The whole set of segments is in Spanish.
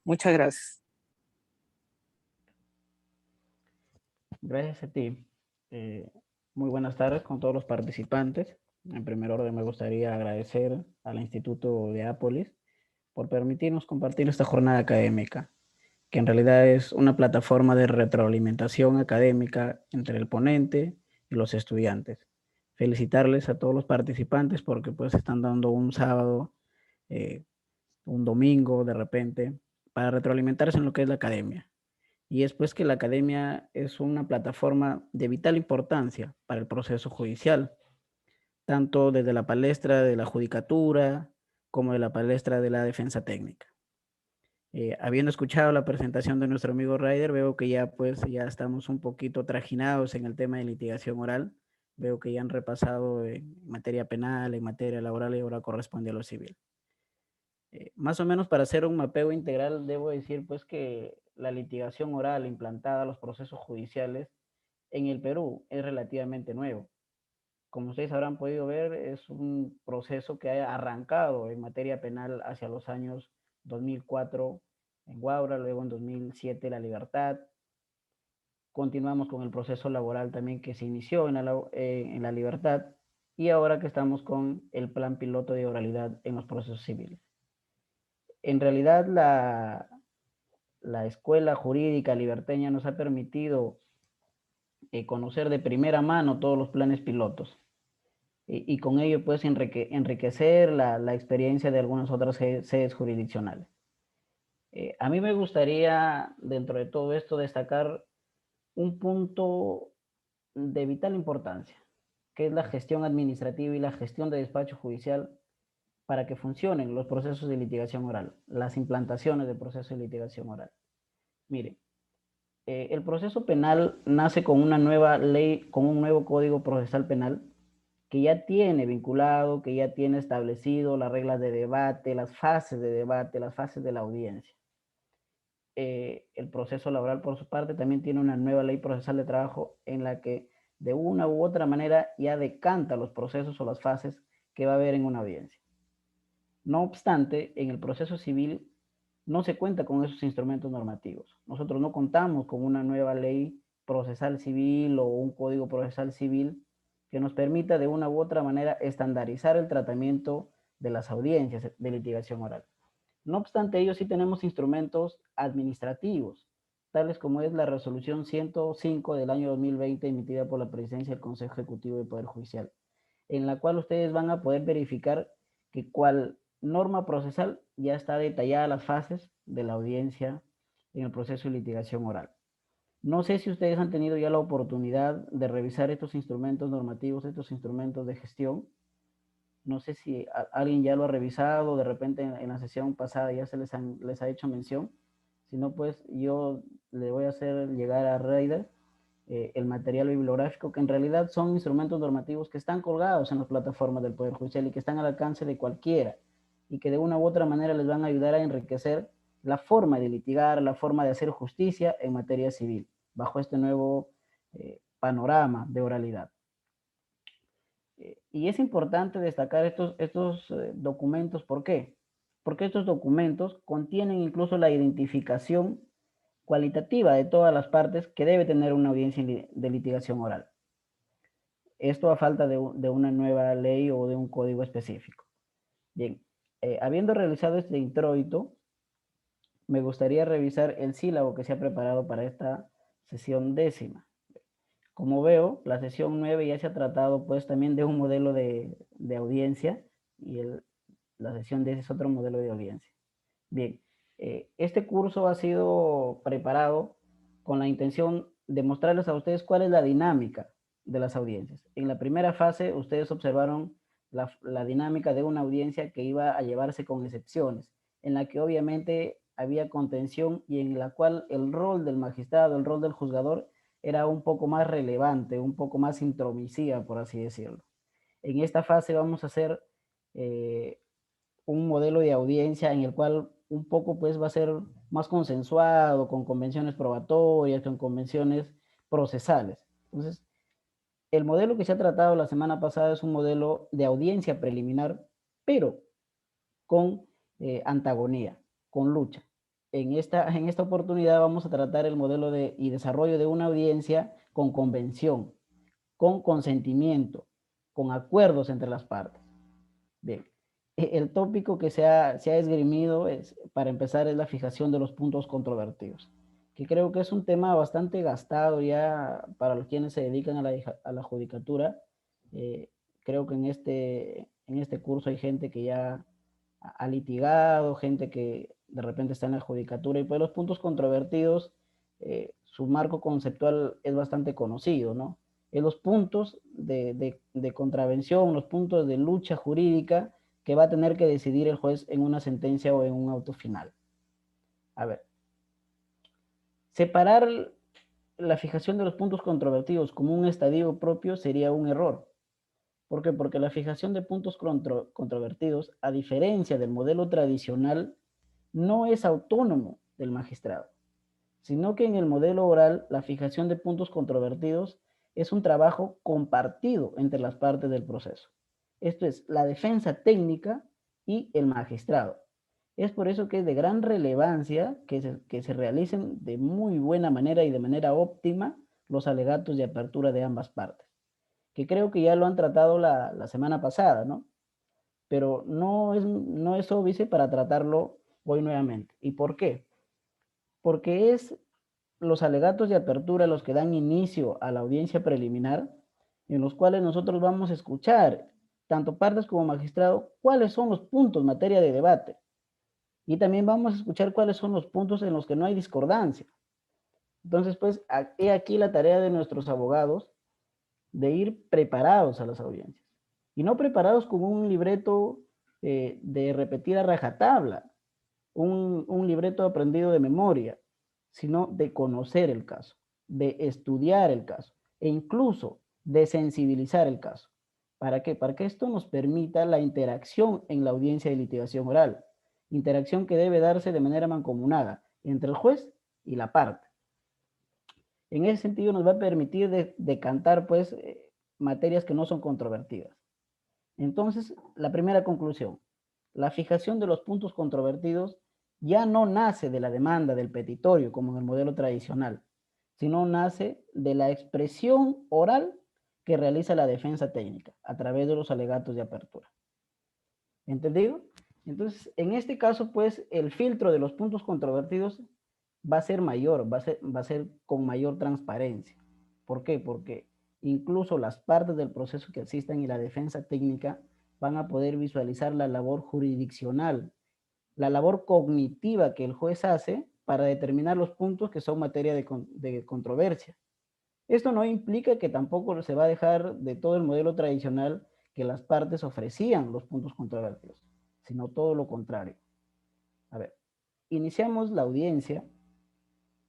Muchas gracias. Gracias a ti. Eh, Muy buenas tardes con todos los participantes. En primer orden me gustaría agradecer al Instituto de Ápolis por permitirnos compartir esta jornada académica, que en realidad es una plataforma de retroalimentación académica entre el ponente y los estudiantes. Felicitarles a todos los participantes porque pues están dando un sábado, eh, un domingo de repente, para retroalimentarse en lo que es la academia. Y es pues que la academia es una plataforma de vital importancia para el proceso judicial, tanto desde la palestra de la judicatura como de la palestra de la defensa técnica. Habiendo escuchado la presentación de nuestro amigo Ryder, veo que ya pues ya estamos un poquito trajinados en el tema de litigación oral. Veo que ya han repasado en materia penal, en materia laboral y ahora corresponde a lo civil. Más o menos para hacer un mapeo integral, debo decir pues que la litigación oral implantada a los procesos judiciales en el Perú es relativamente nuevo. Como ustedes habrán podido ver, es un proceso que ha arrancado en materia penal hacia los años 2004 en Guaura, luego en 2007 La Libertad. Continuamos con el proceso laboral también que se inició en la Libertad y ahora que estamos con el plan piloto de oralidad en los procesos civiles. En realidad, la escuela jurídica liberteña nos ha permitido conocer de primera mano todos los planes pilotos y con ello pues enriquecer la experiencia de algunas otras sedes jurisdiccionales. A mí me gustaría dentro de todo esto destacar un punto de vital importancia, que es la gestión administrativa y la gestión de despacho judicial para que funcionen los procesos de litigación oral, las implantaciones de procesos de litigación oral. Mire, el proceso penal nace con una nueva ley, con un nuevo código procesal penal que ya tiene vinculado, que ya tiene establecido las reglas de debate, las fases de debate, las fases de la audiencia. El proceso laboral, por su parte, también tiene una nueva ley procesal de trabajo en la que de una u otra manera ya decanta los procesos o las fases que va a haber en una audiencia. No obstante, en el proceso civil no se cuenta con esos instrumentos normativos. Nosotros no contamos con una nueva ley procesal civil o un código procesal civil que nos permita de una u otra manera estandarizar el tratamiento de las audiencias de litigación oral. No obstante ello, sí tenemos instrumentos administrativos, tales como es la resolución 105 del año 2020 emitida por la Presidencia del Consejo Ejecutivo del Poder Judicial, en la cual ustedes van a poder verificar que cual norma procesal ya está detallada las fases de la audiencia en el proceso de litigación oral. No sé si ustedes han tenido ya la oportunidad de revisar estos instrumentos normativos, estos instrumentos de gestión. No sé si alguien ya lo ha revisado, de repente en la sesión pasada ya les ha hecho mención. Si no, pues yo le voy a hacer llegar a Raider el material bibliográfico, que en realidad son instrumentos normativos que están colgados en las plataformas del Poder Judicial y que están al alcance de cualquiera y que de una u otra manera les van a ayudar a enriquecer la forma de litigar, la forma de hacer justicia en materia civil, bajo este nuevo panorama de oralidad. Y es importante destacar estos documentos, ¿por qué? Porque estos documentos contienen incluso la identificación cualitativa de todas las partes que debe tener una audiencia de litigación oral. Esto a falta de una nueva ley o de un código específico. Bien, habiendo realizado este introito, me gustaría revisar el sílabo que se ha preparado para esta sesión décima. Como veo, la sesión 9 ya se ha tratado pues también de un modelo de audiencia y la sesión 10 es otro modelo de audiencia. Bien, este curso ha sido preparado con la intención de mostrarles a ustedes cuál es la dinámica de las audiencias. En la primera fase, ustedes observaron la dinámica de una audiencia que iba a llevarse con excepciones, en la que obviamente había contención y en la cual el rol del magistrado, el rol del juzgador, era un poco más relevante, un poco más intromisiva, por así decirlo. En esta fase vamos a hacer un modelo de audiencia en el cual un poco pues va a ser más consensuado, con convenciones probatorias, con convenciones procesales. Entonces, el modelo que se ha tratado la semana pasada es un modelo de audiencia preliminar, pero con antagonía, con lucha. en esta oportunidad vamos a tratar el modelo y desarrollo de una audiencia con convención, con consentimiento, con acuerdos entre las partes. Bien, el tópico que se ha esgrimido para empezar, es la fijación de los puntos controvertidos, que creo que es un tema bastante gastado ya para los quienes se dedican a la judicatura. Creo que en este curso hay gente que ya ha litigado, gente que de repente está en la judicatura, y pues los puntos controvertidos, su marco conceptual es bastante conocido, ¿no? Es los puntos de contravención, los puntos de lucha jurídica que va a tener que decidir el juez en una sentencia o en un auto final. A ver, separar la fijación de los puntos controvertidos como un estadio propio sería un error. ¿Por qué? Porque la fijación de puntos controvertidos, a diferencia del modelo tradicional, no es autónomo del magistrado, sino que en el modelo oral la fijación de puntos controvertidos es un trabajo compartido entre las partes del proceso. Esto es, la defensa técnica y el magistrado. Es por eso que es de gran relevancia que se realicen de muy buena manera y de manera óptima los alegatos de apertura de ambas partes, que creo que ya lo han tratado la semana pasada, ¿no? Pero no es óbice para tratarlo hoy nuevamente. ¿Y por qué? Porque es los alegatos de apertura los que dan inicio a la audiencia preliminar, en los cuales nosotros vamos a escuchar, tanto partes como magistrado, cuáles son los puntos materia de debate. Y también vamos a escuchar cuáles son los puntos en los que no hay discordancia. Entonces, pues, he aquí la tarea de nuestros abogados, de ir preparados a las audiencias. Y no preparados con un libreto de repetir a rajatabla, un libreto aprendido de memoria, sino de conocer el caso, de estudiar el caso e incluso de sensibilizar el caso. ¿Para qué? Para que esto nos permita la interacción en la audiencia de litigación oral, interacción que debe darse de manera mancomunada entre el juez y la parte. En ese sentido nos va a permitir decantar pues materias que no son controvertidas. Entonces, la primera conclusión, la fijación de los puntos controvertidos ya no nace de la demanda del petitorio como en el modelo tradicional, sino nace de la expresión oral que realiza la defensa técnica a través de los alegatos de apertura. ¿Entendido? Entonces, en este caso, pues, el filtro de los puntos controvertidos va a ser mayor, va a ser con mayor transparencia. ¿Por qué? Porque incluso las partes del proceso que asistan y la defensa técnica van a poder visualizar la labor jurisdiccional, la labor cognitiva que el juez hace para determinar los puntos que son materia de controversia. Esto no implica que tampoco se va a dejar de todo el modelo tradicional que las partes ofrecían los puntos controvertidos, sino todo lo contrario. A ver, iniciamos la audiencia,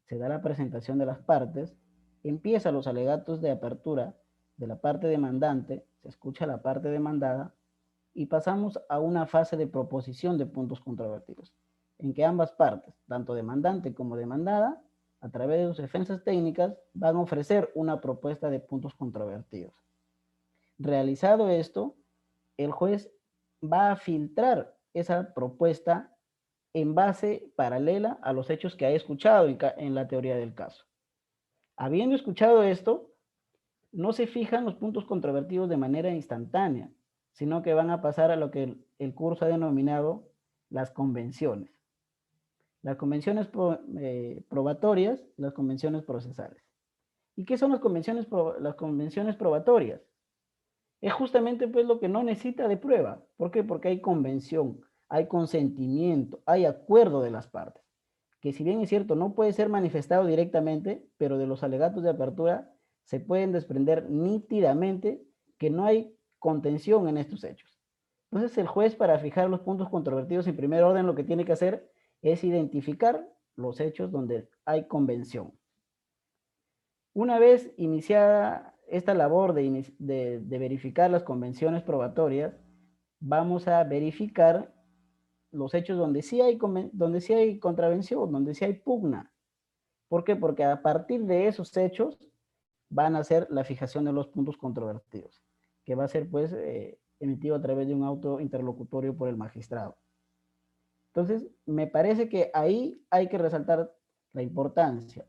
se da la presentación de las partes, empiezan los alegatos de apertura de la parte demandante, se escucha la parte demandada y pasamos a una fase de proposición de puntos controvertidos, en que ambas partes, tanto demandante como demandada, a través de sus defensas técnicas, van a ofrecer una propuesta de puntos controvertidos. Realizado esto, el juez va a filtrar esa propuesta en base paralela a los hechos que ha escuchado en la teoría del caso. Habiendo escuchado esto, no se fijan los puntos controvertidos de manera instantánea, sino que van a pasar a lo que el curso ha denominado las convenciones. Las convenciones probatorias, las convenciones procesales. ¿Y qué son las convenciones probatorias? Es justamente pues lo que no necesita de prueba. ¿Por qué? Porque hay convención, hay consentimiento, hay acuerdo de las partes, que si bien es cierto no puede ser manifestado directamente, pero de los alegatos de apertura se pueden desprender nítidamente que no hay contención en estos hechos. Entonces el juez, para fijar los puntos controvertidos en primer orden, lo que tiene que hacer es identificar los hechos donde hay convención. Una vez iniciada esta labor de verificar las convenciones probatorias, vamos a verificar los hechos donde sí hay contravención, donde sí hay pugna. ¿Por qué? Porque a partir de esos hechos van a ser la fijación de los puntos controvertidos, que va a ser pues emitido a través de un auto interlocutorio por el magistrado. Entonces, me parece que ahí hay que resaltar la importancia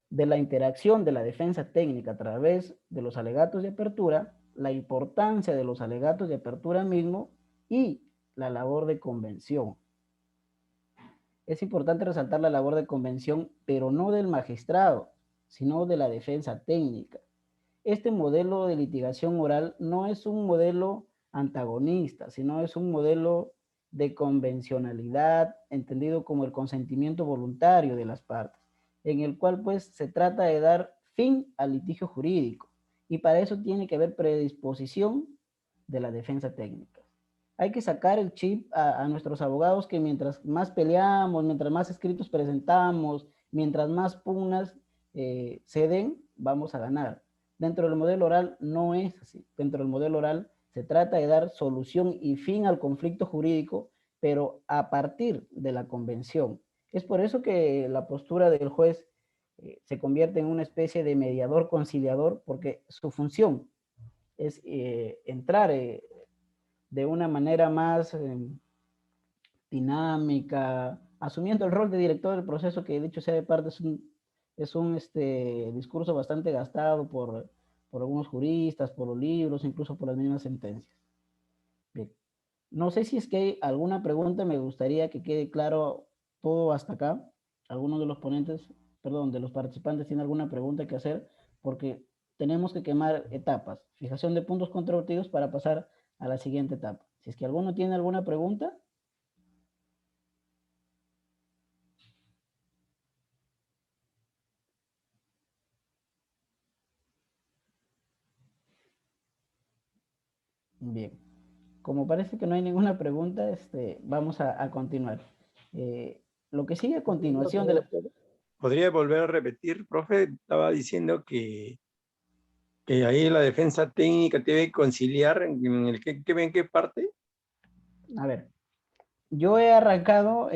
de la interacción de la defensa técnica a través de los alegatos de apertura, la importancia de los alegatos de apertura mismo y la labor de convención. Es importante resaltar la labor de convención, pero no del magistrado, sino de la defensa técnica. Este modelo de litigación oral no es un modelo antagonista, sino es un modelo de convencionalidad, entendido como el consentimiento voluntario de las partes, en el cual pues se trata de dar fin al litigio jurídico, y para eso tiene que haber predisposición de la defensa técnica. Hay que sacar el chip a nuestros abogados que mientras más peleamos, mientras más escritos presentamos, mientras más pugnas se den, vamos a ganar. Dentro del modelo oral no es así. Dentro del modelo oral se trata de dar solución y fin al conflicto jurídico, pero a partir de la convención. Es por eso que la postura del juez se convierte en una especie de mediador conciliador, porque su función es entrar de una manera más dinámica, asumiendo el rol de director del proceso, que dicho sea de parte es un discurso bastante gastado por algunos juristas, por los libros, incluso por las mismas sentencias. Bien. No sé si es que hay alguna pregunta, me gustaría que quede claro todo hasta acá. Alguno de los ponentes, perdón, de los participantes tiene alguna pregunta que hacer, porque tenemos que quemar etapas, fijación de puntos controvertidos para pasar a la siguiente etapa. Si es que alguno tiene alguna pregunta. Bien, como parece que no hay ninguna pregunta, vamos a continuar. Lo que sigue a continuación de la... ¿Podría volver a repetir, profe? Estaba diciendo que ahí la defensa técnica debe conciliar en qué parte. A ver, yo he arrancado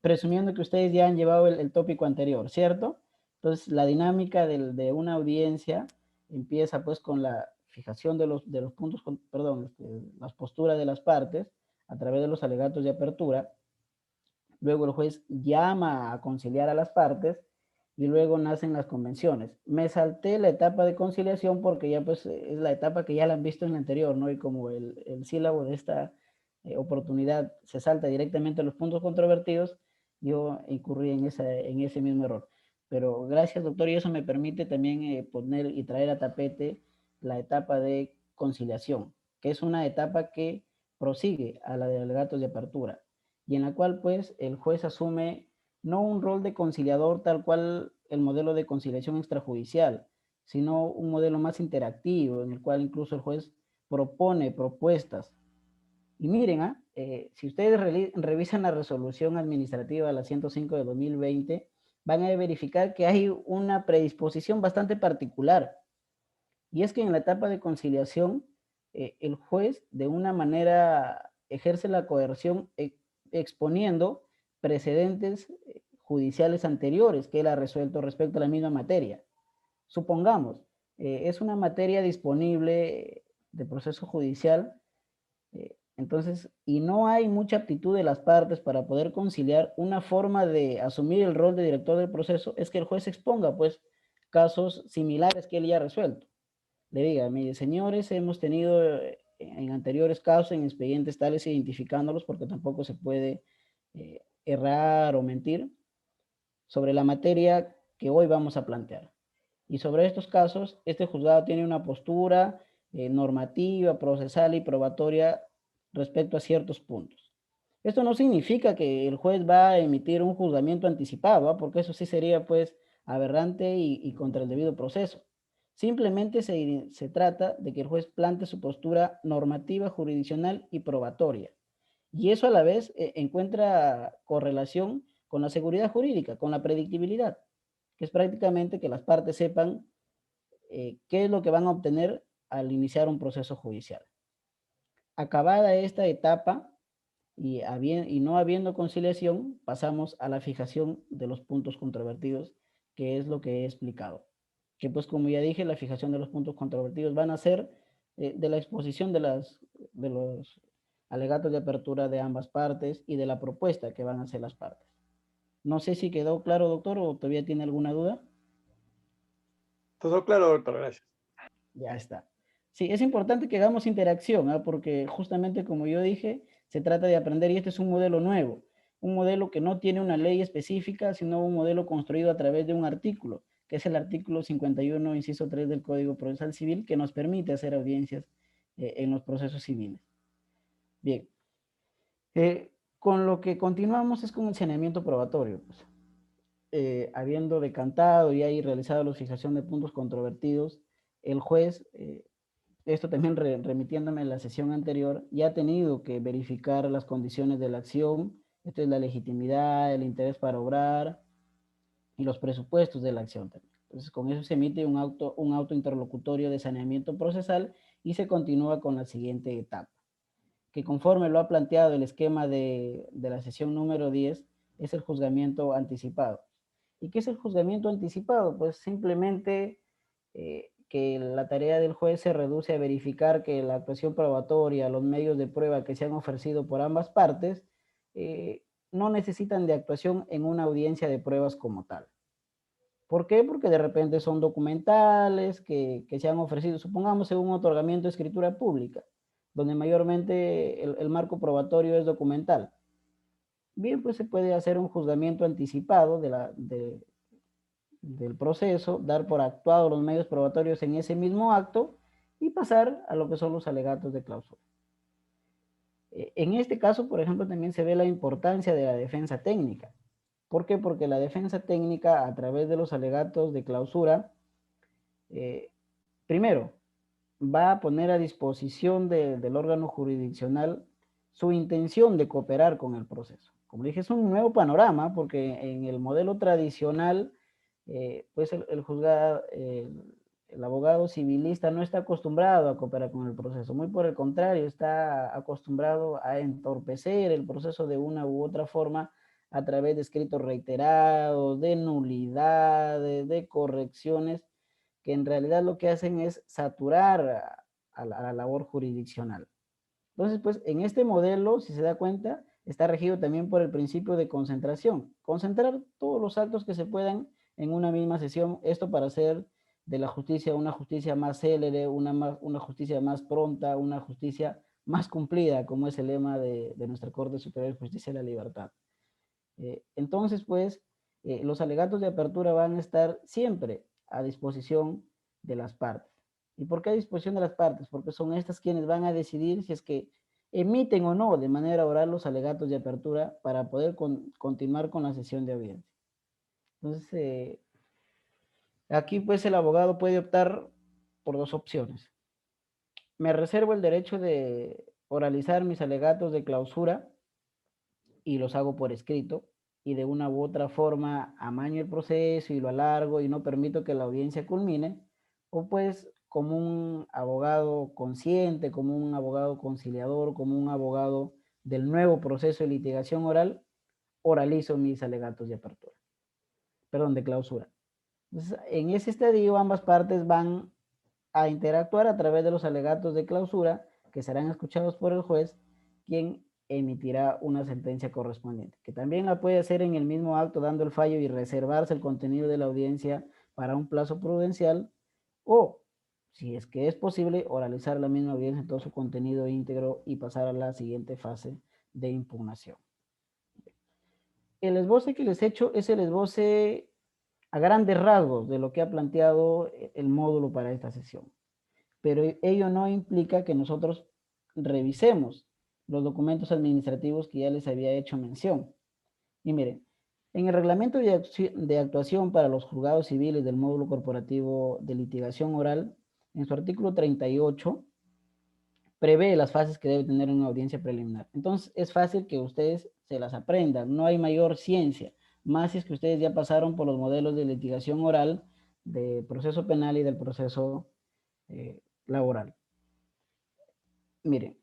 presumiendo que ustedes ya han llevado el tópico anterior, ¿cierto? Entonces, la dinámica de una audiencia empieza pues con la fijación de los puntos, perdón, las posturas de las partes a través de los alegatos de apertura. Luego el juez llama a conciliar a las partes y luego nacen las convenciones. Me salté la etapa de conciliación porque ya pues es la etapa que ya la han visto en la anterior, ¿no? Y como el sílabo de esta oportunidad se salta directamente a los puntos controvertidos, yo incurrí en ese mismo error. Pero gracias, doctor, y eso me permite también poner y traer a tapete la etapa de conciliación, que es una etapa que prosigue a la de alegatos de apertura y en la cual pues el juez asume no un rol de conciliador tal cual el modelo de conciliación extrajudicial, sino un modelo más interactivo en el cual incluso el juez propone propuestas. Y miren, si ustedes revisan la resolución administrativa, la 105 de 2020, van a verificar que hay una predisposición bastante particular. Y es que en la etapa de conciliación, el juez de una manera ejerce la coerción exponiendo precedentes judiciales anteriores que él ha resuelto respecto a la misma materia. Supongamos, es una materia disponible de proceso judicial, entonces, y no hay mucha aptitud de las partes para poder conciliar. Una forma de asumir el rol de director del proceso es que el juez exponga, pues, casos similares que él ya ha resuelto. Le diga, mire, señores, hemos tenido en anteriores casos, en expedientes tales, identificándolos, porque tampoco se puede errar o mentir sobre la materia que hoy vamos a plantear. Y sobre estos casos, este juzgado tiene una postura normativa, procesal y probatoria respecto a ciertos puntos. Esto no significa que el juez va a emitir un juzgamiento anticipado, ¿eh? Porque eso sí sería pues aberrante y contra el debido proceso. Simplemente se trata de que el juez plante su postura normativa, jurisdiccional y probatoria. Y eso a la vez encuentra correlación con la seguridad jurídica, con la predictibilidad, que es prácticamente que las partes sepan qué es lo que van a obtener al iniciar un proceso judicial. Acabada esta etapa y no habiendo conciliación, pasamos a la fijación de los puntos controvertidos, que es lo que he explicado. Que pues como ya dije, la fijación de los puntos controvertidos van a ser de la exposición de alegatos de apertura de ambas partes y de la propuesta que van a hacer las partes. No sé si quedó claro, doctor, o todavía tiene alguna duda. Todo claro, doctor, gracias. Ya está. Sí, es importante que hagamos interacción, ¿ah? Porque justamente como yo dije, se trata de aprender y este es un modelo nuevo, un modelo que no tiene una ley específica, sino un modelo construido a través de un artículo, que es el artículo 51, inciso 3 del Código Procesal Civil, que nos permite hacer audiencias en los procesos civiles. Bien, con lo que continuamos es con el saneamiento probatorio. Pues. Habiendo decantado y ahí realizado la fijación de puntos controvertidos, el juez esto también remitiéndome a la sesión anterior, ya ha tenido que verificar las condiciones de la acción, esto es la legitimidad, el interés para obrar y los presupuestos de la acción también. Entonces, con eso se emite un auto interlocutorio de saneamiento procesal y se continúa con la siguiente etapa, que conforme lo ha planteado el esquema de la sesión número 10, es el juzgamiento anticipado. ¿Y qué es el juzgamiento anticipado? Pues simplemente que la tarea del juez se reduce a verificar que la actuación probatoria, los medios de prueba que se han ofrecido por ambas partes, no necesitan de actuación en una audiencia de pruebas como tal. ¿Por qué? Porque de repente son documentales que se han ofrecido, supongamos en un otorgamiento de escritura pública, donde mayormente el marco probatorio es documental. Bien, pues se puede hacer un juzgamiento anticipado del proceso, dar por actuado los medios probatorios en ese mismo acto y pasar a lo que son los alegatos de clausura. En este caso, por ejemplo, también se ve la importancia de la defensa técnica. ¿Por qué? Porque la defensa técnica, a través de los alegatos de clausura, primero, va a poner a disposición del órgano jurisdiccional su intención de cooperar con el proceso. Como dije, es un nuevo panorama porque en el modelo tradicional, pues el abogado civilista no está acostumbrado a cooperar con el proceso, muy por el contrario, está acostumbrado a entorpecer el proceso de una u otra forma a través de escritos reiterados, de nulidades, de correcciones, que en realidad lo que hacen es saturar a la labor jurisdiccional. Entonces, pues en este modelo, si se da cuenta, está regido también por el principio de concentración. Concentrar todos los actos que se puedan en una misma sesión, esto para hacer de la justicia una justicia más célere, una justicia más pronta, una justicia más cumplida, como es el lema de nuestra Corte Superior de Justicia de la Libertad. Entonces, pues, los alegatos de apertura van a estar siempre a disposición de las partes. ¿Y por qué a disposición de las partes? Porque son estas quienes van a decidir si es que emiten o no de manera oral los alegatos de apertura para poder continuar con la sesión de audiencia. Entonces, aquí pues el abogado puede optar por dos opciones. Me reservo el derecho de oralizar mis alegatos de clausura y los hago por escrito y de una u otra forma amaño el proceso y lo alargo y no permito que la audiencia culmine, o pues como un abogado consciente, como un abogado conciliador, como un abogado del nuevo proceso de litigación oral, oralizo mis alegatos de apertura, perdón, de clausura. Entonces, en ese estadio ambas partes van a interactuar a través de los alegatos de clausura que serán escuchados por el juez, quien emitirá una sentencia correspondiente, que también la puede hacer en el mismo acto dando el fallo y reservarse el contenido de la audiencia para un plazo prudencial, o, si es que es posible, oralizar la misma audiencia en todo su contenido íntegro y pasar a la siguiente fase de impugnación. El esboce que les he hecho es el esboce a grandes rasgos de lo que ha planteado el módulo para esta sesión. Pero ello no implica que nosotros revisemos los documentos administrativos que ya les había hecho mención. Y miren, en el reglamento de actuación para los juzgados civiles del módulo corporativo de litigación oral, en su artículo 38, prevé las fases que debe tener una audiencia preliminar. Entonces, es fácil que ustedes se las aprendan, no hay mayor ciencia, más si es que ustedes ya pasaron por los modelos de litigación oral, de proceso penal y del proceso laboral. Miren,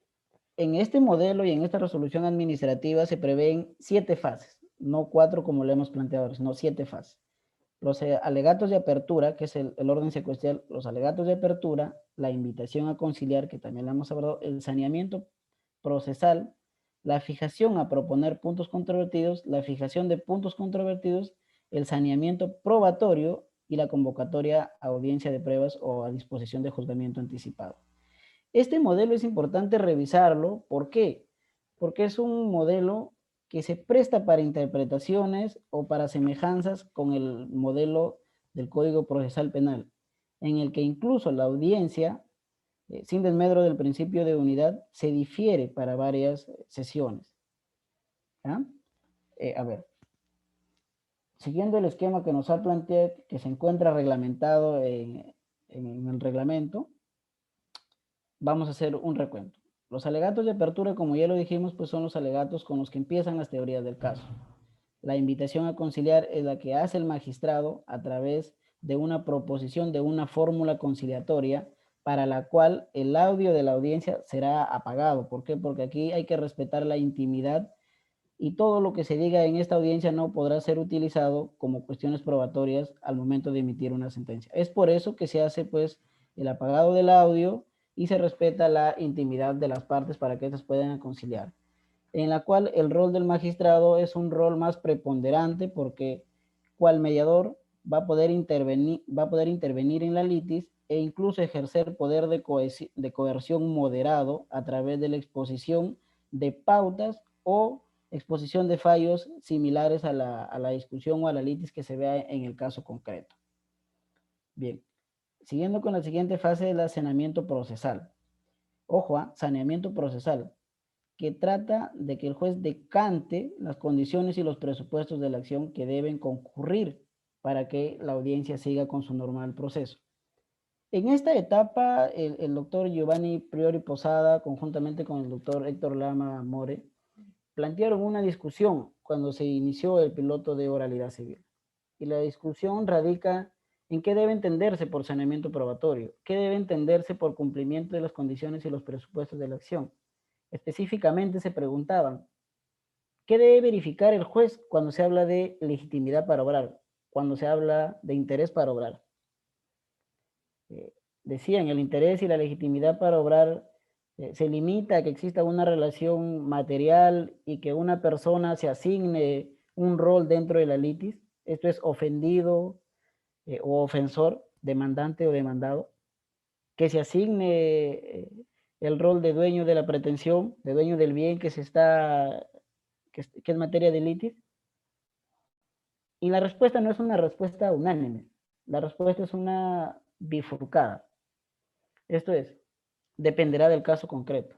en este modelo y en esta resolución administrativa se prevén 7 fases, no 4 como lo hemos planteado ahora, sino 7 fases. Los alegatos de apertura, que es el orden secuencial, los alegatos de apertura, la invitación a conciliar, que también lo hemos hablado, el saneamiento procesal, la fijación a proponer puntos controvertidos, la fijación de puntos controvertidos, el saneamiento probatorio y la convocatoria a audiencia de pruebas o a disposición de juzgamiento anticipado. Este modelo es importante revisarlo. ¿Por qué? Porque es un modelo que se presta para interpretaciones o para semejanzas con el modelo del Código Procesal Penal, en el que incluso la audiencia, sin desmedro del principio de unidad, se difiere para varias sesiones. ¿Ah? A ver, siguiendo el esquema que nos ha planteado, que se encuentra reglamentado en el reglamento, vamos a hacer un recuento. Los alegatos de apertura, como ya lo dijimos, pues son los alegatos con los que empiezan las teorías del caso. La invitación a conciliar es la que hace el magistrado a través de una proposición de una fórmula conciliatoria para la cual el audio de la audiencia será apagado. ¿Por qué? Porque aquí hay que respetar la intimidad y todo lo que se diga en esta audiencia no podrá ser utilizado como cuestiones probatorias al momento de emitir una sentencia. Es por eso que se hace pues el apagado del audio y se respeta la intimidad de las partes para que éstas puedan conciliar, en la cual el rol del magistrado es un rol más preponderante porque cual mediador va a poder intervenir en la litis e incluso ejercer poder de coerción moderado a través de la exposición de pautas o exposición de fallos similares a la discusión o a la litis que se vea en el caso concreto. Bien, siguiendo con la siguiente fase del saneamiento procesal. Ojo, saneamiento procesal, que trata de que el juez decante las condiciones y los presupuestos de la acción que deben concurrir para que la audiencia siga con su normal proceso. En esta etapa, el doctor Giovanni Priori Posada, conjuntamente con el doctor Héctor Lama More, plantearon una discusión cuando se inició el piloto de oralidad civil. Y la discusión radica en qué debe entenderse por saneamiento probatorio, qué debe entenderse por cumplimiento de las condiciones y los presupuestos de la acción. Específicamente se preguntaban, ¿qué debe verificar el juez cuando se habla de legitimidad para obrar, cuando se habla de interés para obrar? Decían, el interés y la legitimidad para obrar se limita a que exista una relación material y que una persona se asigne un rol dentro de la litis. Esto es ofendido o ofensor, demandante o demandado. Que se asigne el rol de dueño de la pretensión, de dueño del bien que es materia de litis. Y la respuesta no es una respuesta unánime. La respuesta es una bifurcada. Esto es, dependerá del caso concreto.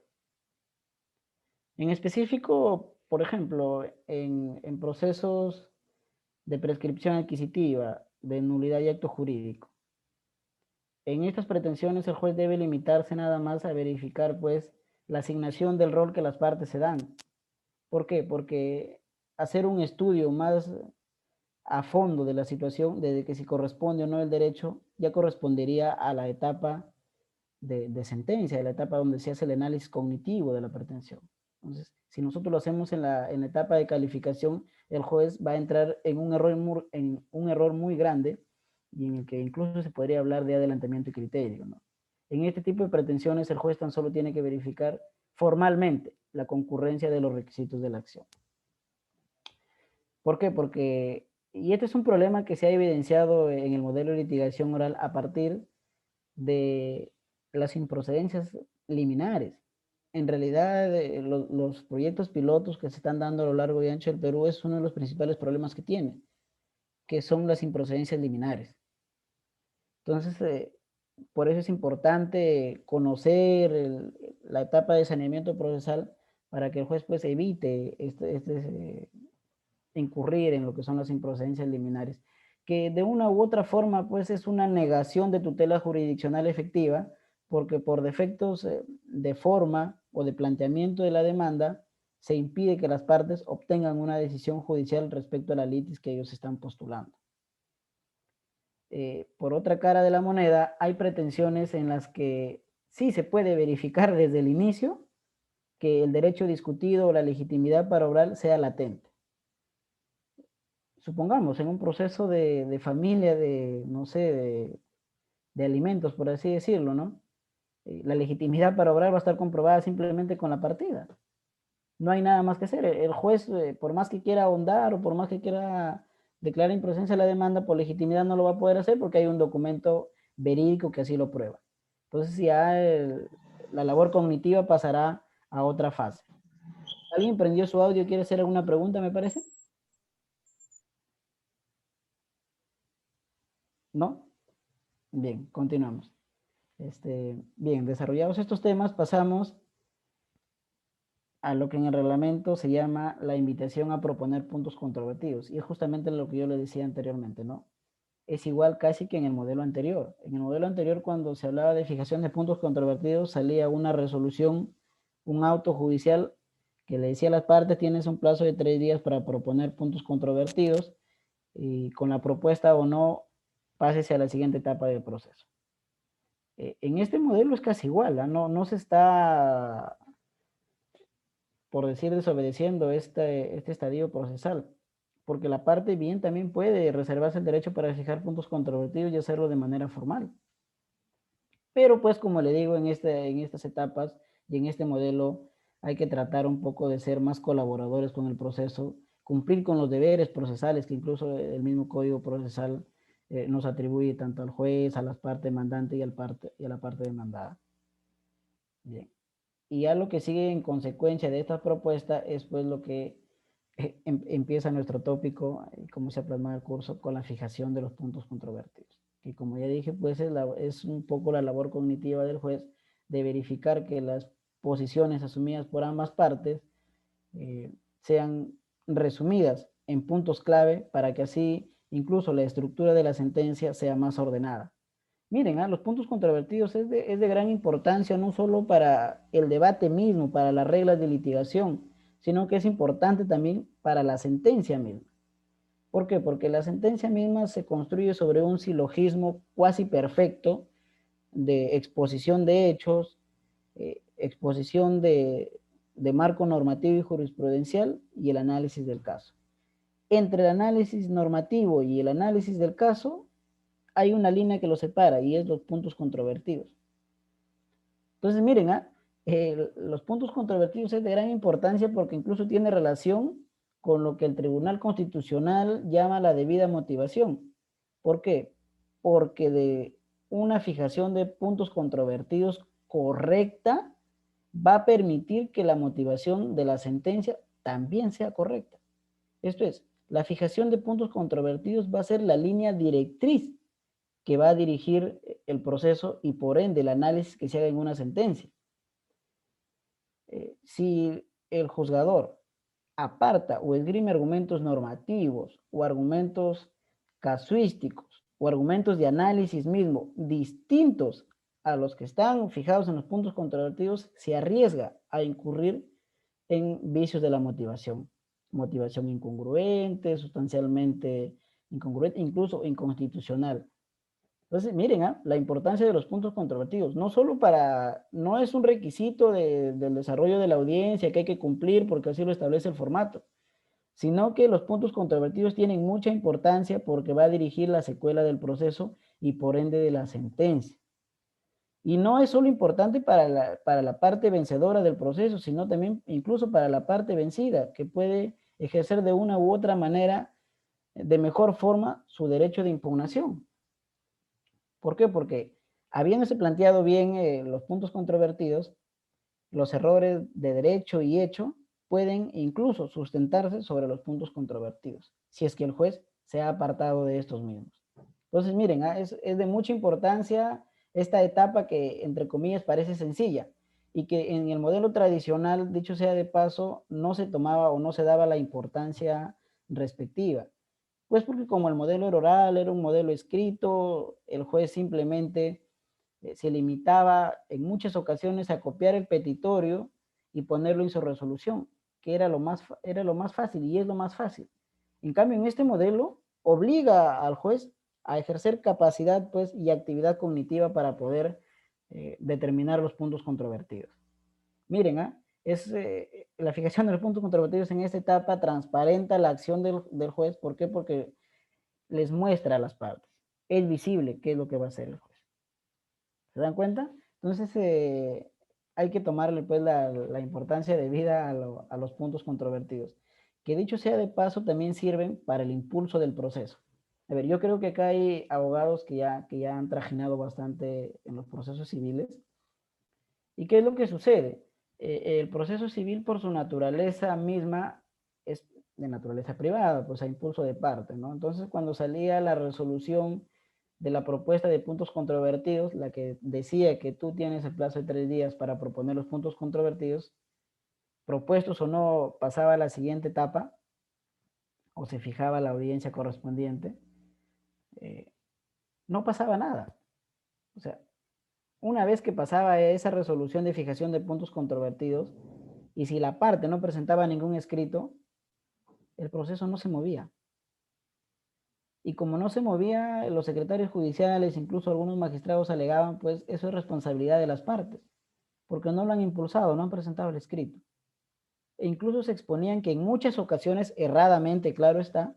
En específico, por ejemplo, en procesos de prescripción adquisitiva, de nulidad y acto jurídico. En estas pretensiones el juez debe limitarse nada más a verificar pues la asignación del rol que las partes se dan. ¿Por qué? Porque hacer un estudio más a fondo de la situación, de que si corresponde o no el derecho, ya correspondería a la etapa de sentencia, de la etapa donde se hace el análisis cognitivo de la pretensión. Entonces, si nosotros lo hacemos en la etapa de calificación, el juez va a entrar en un error muy grande y en el que incluso se podría hablar de adelantamiento y criterio, ¿no? En este tipo de pretensiones, el juez tan solo tiene que verificar formalmente la concurrencia de los requisitos de la acción. ¿Por qué? Porque, y este es un problema que se ha evidenciado en el modelo de litigación oral a partir de las improcedencias liminares. En realidad, los proyectos pilotos que se están dando a lo largo y ancho del Perú es uno de los principales problemas que tiene, que son las improcedencias liminares. Entonces, por eso es importante conocer la etapa de saneamiento procesal para que el juez pues evite incurrir en lo que son las improcedencias liminares, que de una u otra forma pues es una negación de tutela jurisdiccional efectiva, porque por defectos de forma o de planteamiento de la demanda se impide que las partes obtengan una decisión judicial respecto a la litis que ellos están postulando. Por otra cara de la moneda, hay pretensiones en las que sí se puede verificar desde el inicio que el derecho discutido o la legitimidad para obrar sea latente. Supongamos, en un proceso de familia, no sé, de alimentos, por así decirlo, ¿no? La legitimidad para obrar va a estar comprobada simplemente con la partida. No hay nada más que hacer. El juez, por más que quiera ahondar o por más que quiera declarar improcedencia de la demanda, por legitimidad no lo va a poder hacer porque hay un documento verídico que así lo prueba. Entonces ya la labor cognitiva pasará a otra fase. ¿Alguien prendió su audio y quiere hacer alguna pregunta, me parece? ¿No? Bien, continuamos. Bien, desarrollados estos temas, pasamos a lo que en el reglamento se llama la invitación a proponer puntos controvertidos. Y es justamente lo que yo le decía anteriormente, ¿no? Es igual casi que en el modelo anterior. En el modelo anterior, cuando se hablaba de fijación de puntos controvertidos, salía una resolución, un auto judicial que le decía a las partes, tienes un plazo de 3 días para proponer puntos controvertidos y con la propuesta o no, pásese a la siguiente etapa del proceso. En este modelo es casi igual, ¿eh? No se está, por decir, desobedeciendo este estadio procesal, porque la parte bien también puede reservarse el derecho para fijar puntos controvertidos y hacerlo de manera formal. Pero pues como le digo, en estas etapas y en este modelo hay que tratar un poco de ser más colaboradores con el proceso, cumplir con los deberes procesales que incluso el mismo Código Procesal nos atribuye tanto al juez, a las partes demandantes y a la parte demandada. Bien. Y ya lo que sigue en consecuencia de esta propuesta es pues lo que empieza nuestro tópico, como se ha plasmado el curso, con la fijación de los puntos controvertidos. Que como ya dije, pues es un poco la labor cognitiva del juez de verificar que las posiciones asumidas por ambas partes sean resumidas en puntos clave para que así incluso la estructura de la sentencia sea más ordenada. Miren, los puntos controvertidos es de gran importancia no solo para el debate mismo, para las reglas de litigación, sino que es importante también para la sentencia misma. ¿Por qué? Porque la sentencia misma se construye sobre un silogismo cuasi perfecto de exposición de hechos, exposición de marco normativo y jurisprudencial y el análisis del caso. Entre el análisis normativo y el análisis del caso hay una línea que los separa y es los puntos controvertidos. Entonces, miren, los puntos controvertidos es de gran importancia porque incluso tiene relación con lo que el Tribunal Constitucional llama la debida motivación. ¿Por qué? Porque de una fijación de puntos controvertidos correcta va a permitir que la motivación de la sentencia también sea correcta. Esto es, la fijación de puntos controvertidos va a ser la línea directriz que va a dirigir el proceso y por ende el análisis que se haga en una sentencia. Si el juzgador aparta o esgrime argumentos normativos o argumentos casuísticos o argumentos de análisis mismo distintos a los que están fijados en los puntos controvertidos, se arriesga a incurrir en vicios de la motivación. Motivación incongruente, sustancialmente incongruente, incluso inconstitucional. Entonces, miren, la importancia de los puntos controvertidos, no solo no es un requisito del desarrollo de la audiencia que hay que cumplir porque así lo establece el formato, sino que los puntos controvertidos tienen mucha importancia porque va a dirigir la secuela del proceso y por ende de la sentencia. Y no es solo importante para la parte vencedora del proceso, sino también incluso para la parte vencida, que puede ejercer de una u otra manera, de mejor forma, su derecho de impugnación. ¿Por qué? Porque habiéndose planteado bien los puntos controvertidos, los errores de derecho y hecho pueden incluso sustentarse sobre los puntos controvertidos, si es que el juez se ha apartado de estos mismos. Entonces, miren, es de mucha importancia esta etapa que, entre comillas, parece sencilla y que en el modelo tradicional, dicho sea de paso, no se tomaba o no se daba la importancia respectiva. Pues porque como el modelo era oral, era un modelo escrito, el juez simplemente se limitaba en muchas ocasiones a copiar el petitorio y ponerlo en su resolución, que era lo más fácil y es lo más fácil. En cambio, en este modelo obliga al juez a ejercer capacidad pues, y actividad cognitiva para poder determinar los puntos controvertidos. Miren, la fijación de los puntos controvertidos en esta etapa transparenta la acción del juez. ¿Por qué? Porque les muestra a las partes. Es visible qué es lo que va a hacer el juez. ¿Se dan cuenta? Entonces, hay que tomarle pues la importancia debida a los puntos controvertidos, que dicho sea de paso también sirven para el impulso del proceso. A ver, yo creo que acá hay abogados que ya han trajinado bastante en los procesos civiles. ¿Y qué es lo que sucede? El proceso civil por su naturaleza misma es de naturaleza privada, pues a impulso de parte, ¿no? Entonces, cuando salía la resolución de la propuesta de puntos controvertidos, la que decía que tú tienes el plazo de 3 días para proponer los puntos controvertidos, propuestos o no, pasaba a la siguiente etapa, o se fijaba la audiencia correspondiente, eh, no pasaba nada. O sea, una vez que pasaba esa resolución de fijación de puntos controvertidos, y si la parte no presentaba ningún escrito, el proceso no se movía. Y como no se movía, los secretarios judiciales, incluso algunos magistrados alegaban, pues eso es responsabilidad de las partes, porque no lo han impulsado, no han presentado el escrito. E incluso se exponían que en muchas ocasiones, erradamente, claro está,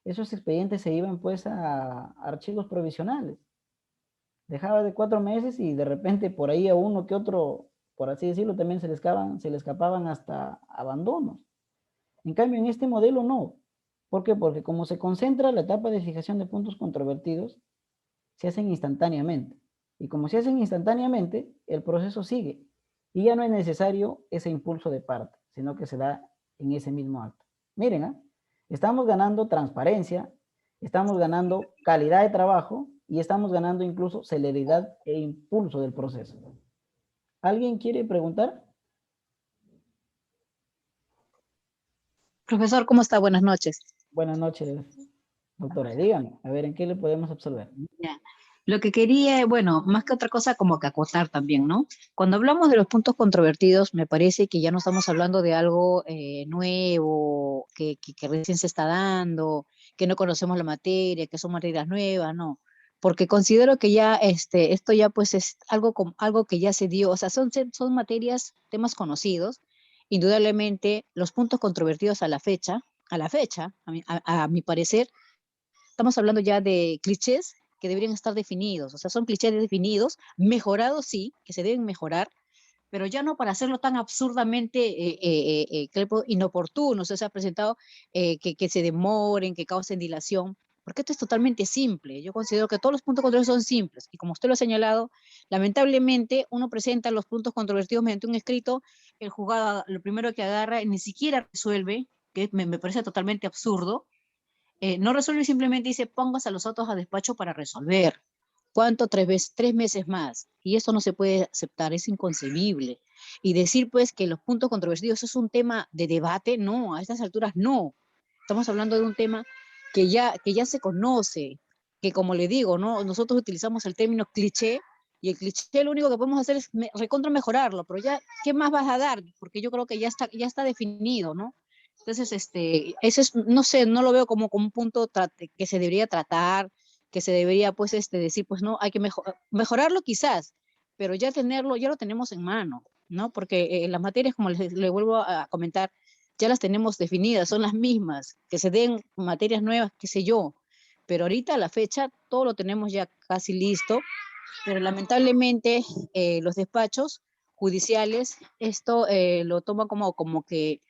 esos expedientes se iban pues a archivos provisionales. Dejaba de 4 meses y de repente por ahí a uno que otro, por así decirlo, también se le escapaban hasta abandonos. En cambio, en este modelo no. ¿Por qué? Porque como se concentra la etapa de fijación de puntos controvertidos, se hacen instantáneamente. Y como se hacen instantáneamente, el proceso sigue. Y ya no es necesario ese impulso de parte, sino que se da en ese mismo acto. Miren, ¿eh? Estamos ganando transparencia, estamos ganando calidad de trabajo y estamos ganando incluso celeridad e impulso del proceso. ¿Alguien quiere preguntar? Profesor, ¿cómo está? Buenas noches. Buenas noches, doctora. Dígame, a ver, ¿en qué le podemos absolver? Ya. Lo que quería, bueno, más que otra cosa, como que acotar también, ¿no? Cuando hablamos de los puntos controvertidos, me parece que ya no estamos hablando de algo nuevo, que recién se está dando, que no conocemos la materia, que son materias nuevas, no. Porque considero que ya esto ya pues es algo que ya se dio, o sea, son materias, temas conocidos. Indudablemente, los puntos controvertidos a mi parecer, estamos hablando ya de clichés que deberían estar definidos, o sea, son clichés definidos, mejorados sí, que se deben mejorar, pero ya no para hacerlo tan absurdamente inoportuno, o sea, se ha presentado que se demoren, que causen dilación, porque esto es totalmente simple. Yo considero que todos los puntos controvertidos son simples, y como usted lo ha señalado, lamentablemente uno presenta los puntos controvertidos mediante un escrito, el juzgado lo primero que agarra ni siquiera resuelve, que me parece totalmente absurdo. No resuelve, simplemente dice, póngase a los otros a despacho para resolver. ¿Cuánto? 3 meses más. Y eso no se puede aceptar, es inconcebible. Y decir, pues, que los puntos controvertidos es un tema de debate, no, a estas alturas no. Estamos hablando de un tema que ya se conoce, que como le digo, ¿no? Nosotros utilizamos el término cliché, y el cliché lo único que podemos hacer es recontra mejorarlo, pero ya, ¿qué más vas a dar? Porque yo creo que ya está definido, ¿no? Entonces, eso es, no sé, no lo veo como un punto que se debería tratar, que se debería, pues, decir, pues, no, hay que mejorarlo quizás, pero ya tenerlo, ya lo tenemos en mano, ¿no? Porque las materias, como le vuelvo a comentar, ya las tenemos definidas, son las mismas, que se den materias nuevas, qué sé yo, pero ahorita a la fecha todo lo tenemos ya casi listo, pero lamentablemente los despachos judiciales esto lo toman como que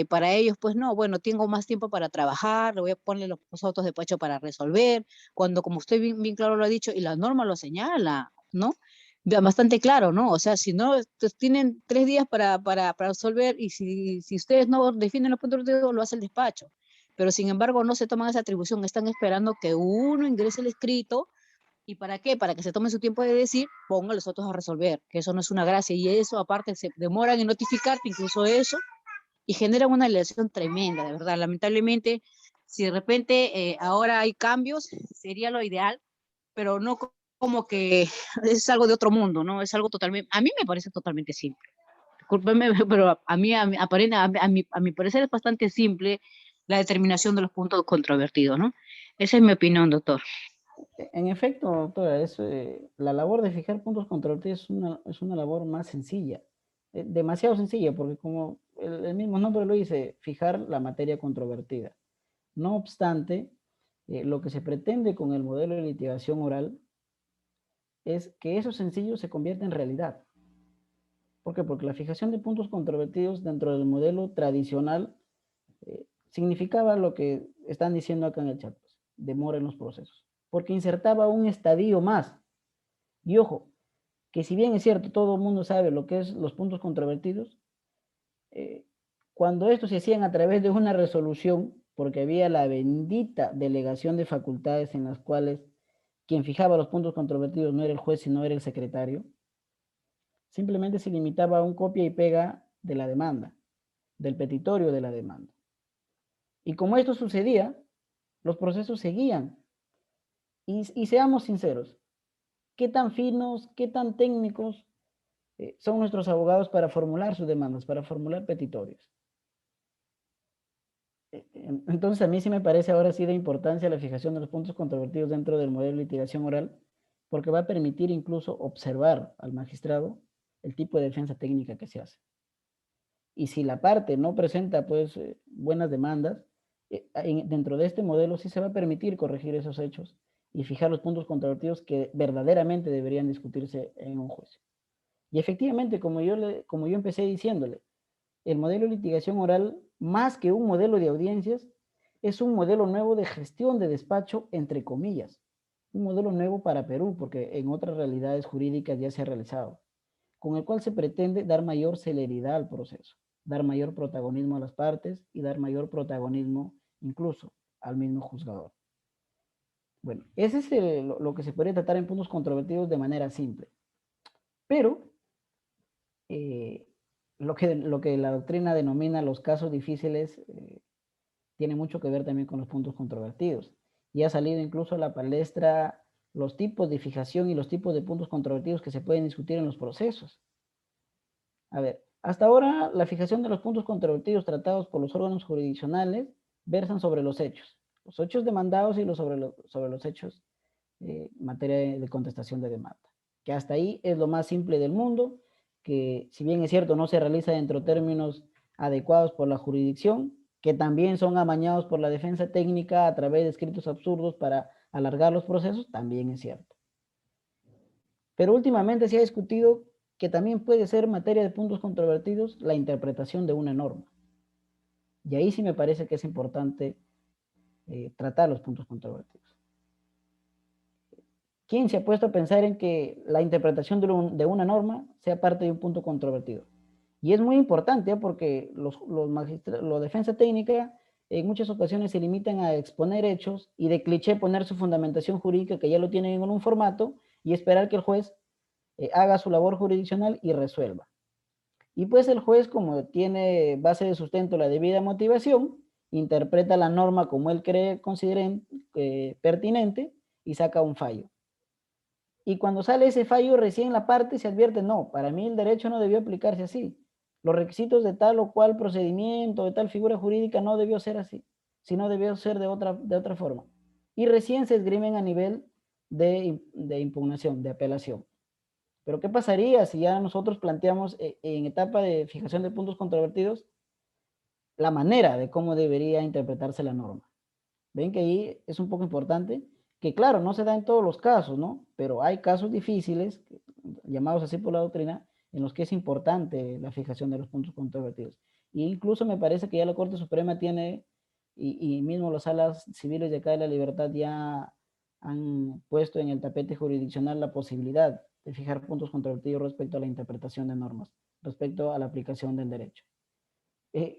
para ellos, pues no, bueno, tengo más tiempo para trabajar, le voy a poner los autos de despacho para resolver, cuando como usted bien, bien claro lo ha dicho y la norma lo señala, ¿no? Bastante claro, ¿no? O sea, si no, pues tienen 3 días para resolver, y si ustedes no definen los puntos de vista, lo hace el despacho. Pero sin embargo, no se toman esa atribución, están esperando que uno ingrese el escrito. ¿Y para qué? Para que se tome su tiempo de decir, ponga a los otros a resolver, que eso no es una gracia. Y eso, aparte, se demoran en notificarte, incluso eso, y generan una elección tremenda, de verdad. Lamentablemente, si de repente ahora hay cambios, sería lo ideal, pero no como que es algo de otro mundo, ¿no? Es algo totalmente, a mí me parece totalmente simple. Discúlpeme, pero a mi parecer es bastante simple la determinación de los puntos controvertidos, ¿no? Esa es mi opinión, doctor. En efecto, doctora, la labor de fijar puntos controvertidos es una labor más sencilla, demasiado sencilla, porque como el mismo nombre lo dice, fijar la materia controvertida. No obstante, lo que se pretende con el modelo de litigación oral es que eso sencillo se convierta en realidad. ¿Por qué? Porque la fijación de puntos controvertidos dentro del modelo tradicional significaba lo que están diciendo acá en el chat, pues, demora en los procesos, porque insertaba un estadio más. Y ojo, que si bien es cierto, todo el mundo sabe lo que es los puntos controvertidos, cuando estos se hacían a través de una resolución, porque había la bendita delegación de facultades en las cuales quien fijaba los puntos controvertidos no era el juez, sino era el secretario, simplemente se limitaba a un copia y pega de la demanda, del petitorio de la demanda. Y como esto sucedía, los procesos seguían. Y seamos sinceros, ¿qué tan finos, qué tan técnicos son nuestros abogados para formular sus demandas, para formular petitorios? Entonces a mí sí me parece ahora sí de importancia la fijación de los puntos controvertidos dentro del modelo de litigación oral, porque va a permitir incluso observar al magistrado el tipo de defensa técnica que se hace. Y si la parte no presenta pues buenas demandas, dentro de este modelo sí se va a permitir corregir esos hechos y fijar los puntos controvertidos que verdaderamente deberían discutirse en un juicio. Y efectivamente, como yo empecé diciéndole, el modelo de litigación oral, más que un modelo de audiencias, es un modelo nuevo de gestión de despacho, entre comillas. Un modelo nuevo para Perú, porque en otras realidades jurídicas ya se ha realizado, con el cual se pretende dar mayor celeridad al proceso, dar mayor protagonismo a las partes y dar mayor protagonismo incluso al mismo juzgador. Bueno, ese es lo que se podría tratar en puntos controvertidos de manera simple. Pero lo que la doctrina denomina los casos difíciles tiene mucho que ver también con los puntos controvertidos. Y ha salido incluso a la palestra los tipos de fijación y los tipos de puntos controvertidos que se pueden discutir en los procesos. A ver, hasta ahora la fijación de los puntos controvertidos tratados por los órganos jurisdiccionales versan sobre los hechos demandados y sobre los hechos en materia de contestación de demanda. Que hasta ahí es lo más simple del mundo, que si bien es cierto no se realiza dentro de términos adecuados por la jurisdicción, que también son amañados por la defensa técnica a través de escritos absurdos para alargar los procesos, también es cierto. Pero últimamente se ha discutido que también puede ser materia de puntos controvertidos la interpretación de una norma. Y ahí sí me parece que es importante tratar los puntos controvertidos. ¿Quién se ha puesto a pensar en que la interpretación de una norma sea parte de un punto controvertido? Y es muy importante porque los defensa técnica en muchas ocasiones se limitan a exponer hechos y de cliché poner su fundamentación jurídica que ya lo tienen en un formato y esperar que el juez haga su labor jurisdiccional y resuelva. Y pues el juez, como tiene base de sustento la debida motivación, interpreta la norma como él considere pertinente y saca un fallo. Y cuando sale ese fallo, recién la parte se advierte, no, para mí el derecho no debió aplicarse así. Los requisitos de tal o cual procedimiento, de tal figura jurídica no debió ser así, sino debió ser de otra forma. Y recién se esgrimen a nivel de impugnación, de apelación. Pero ¿qué pasaría si ya nosotros planteamos en etapa de fijación de puntos controvertidos la manera de cómo debería interpretarse la norma? Ven que ahí es un poco importante, que claro, no se da en todos los casos, ¿no? Pero hay casos difíciles, llamados así por la doctrina, en los que es importante la fijación de los puntos controvertidos. E incluso me parece que ya la Corte Suprema tiene, y mismo las salas civiles de acá de la Libertad ya han puesto en el tapete jurisdiccional la posibilidad de fijar puntos controvertidos respecto a la interpretación de normas, respecto a la aplicación del derecho.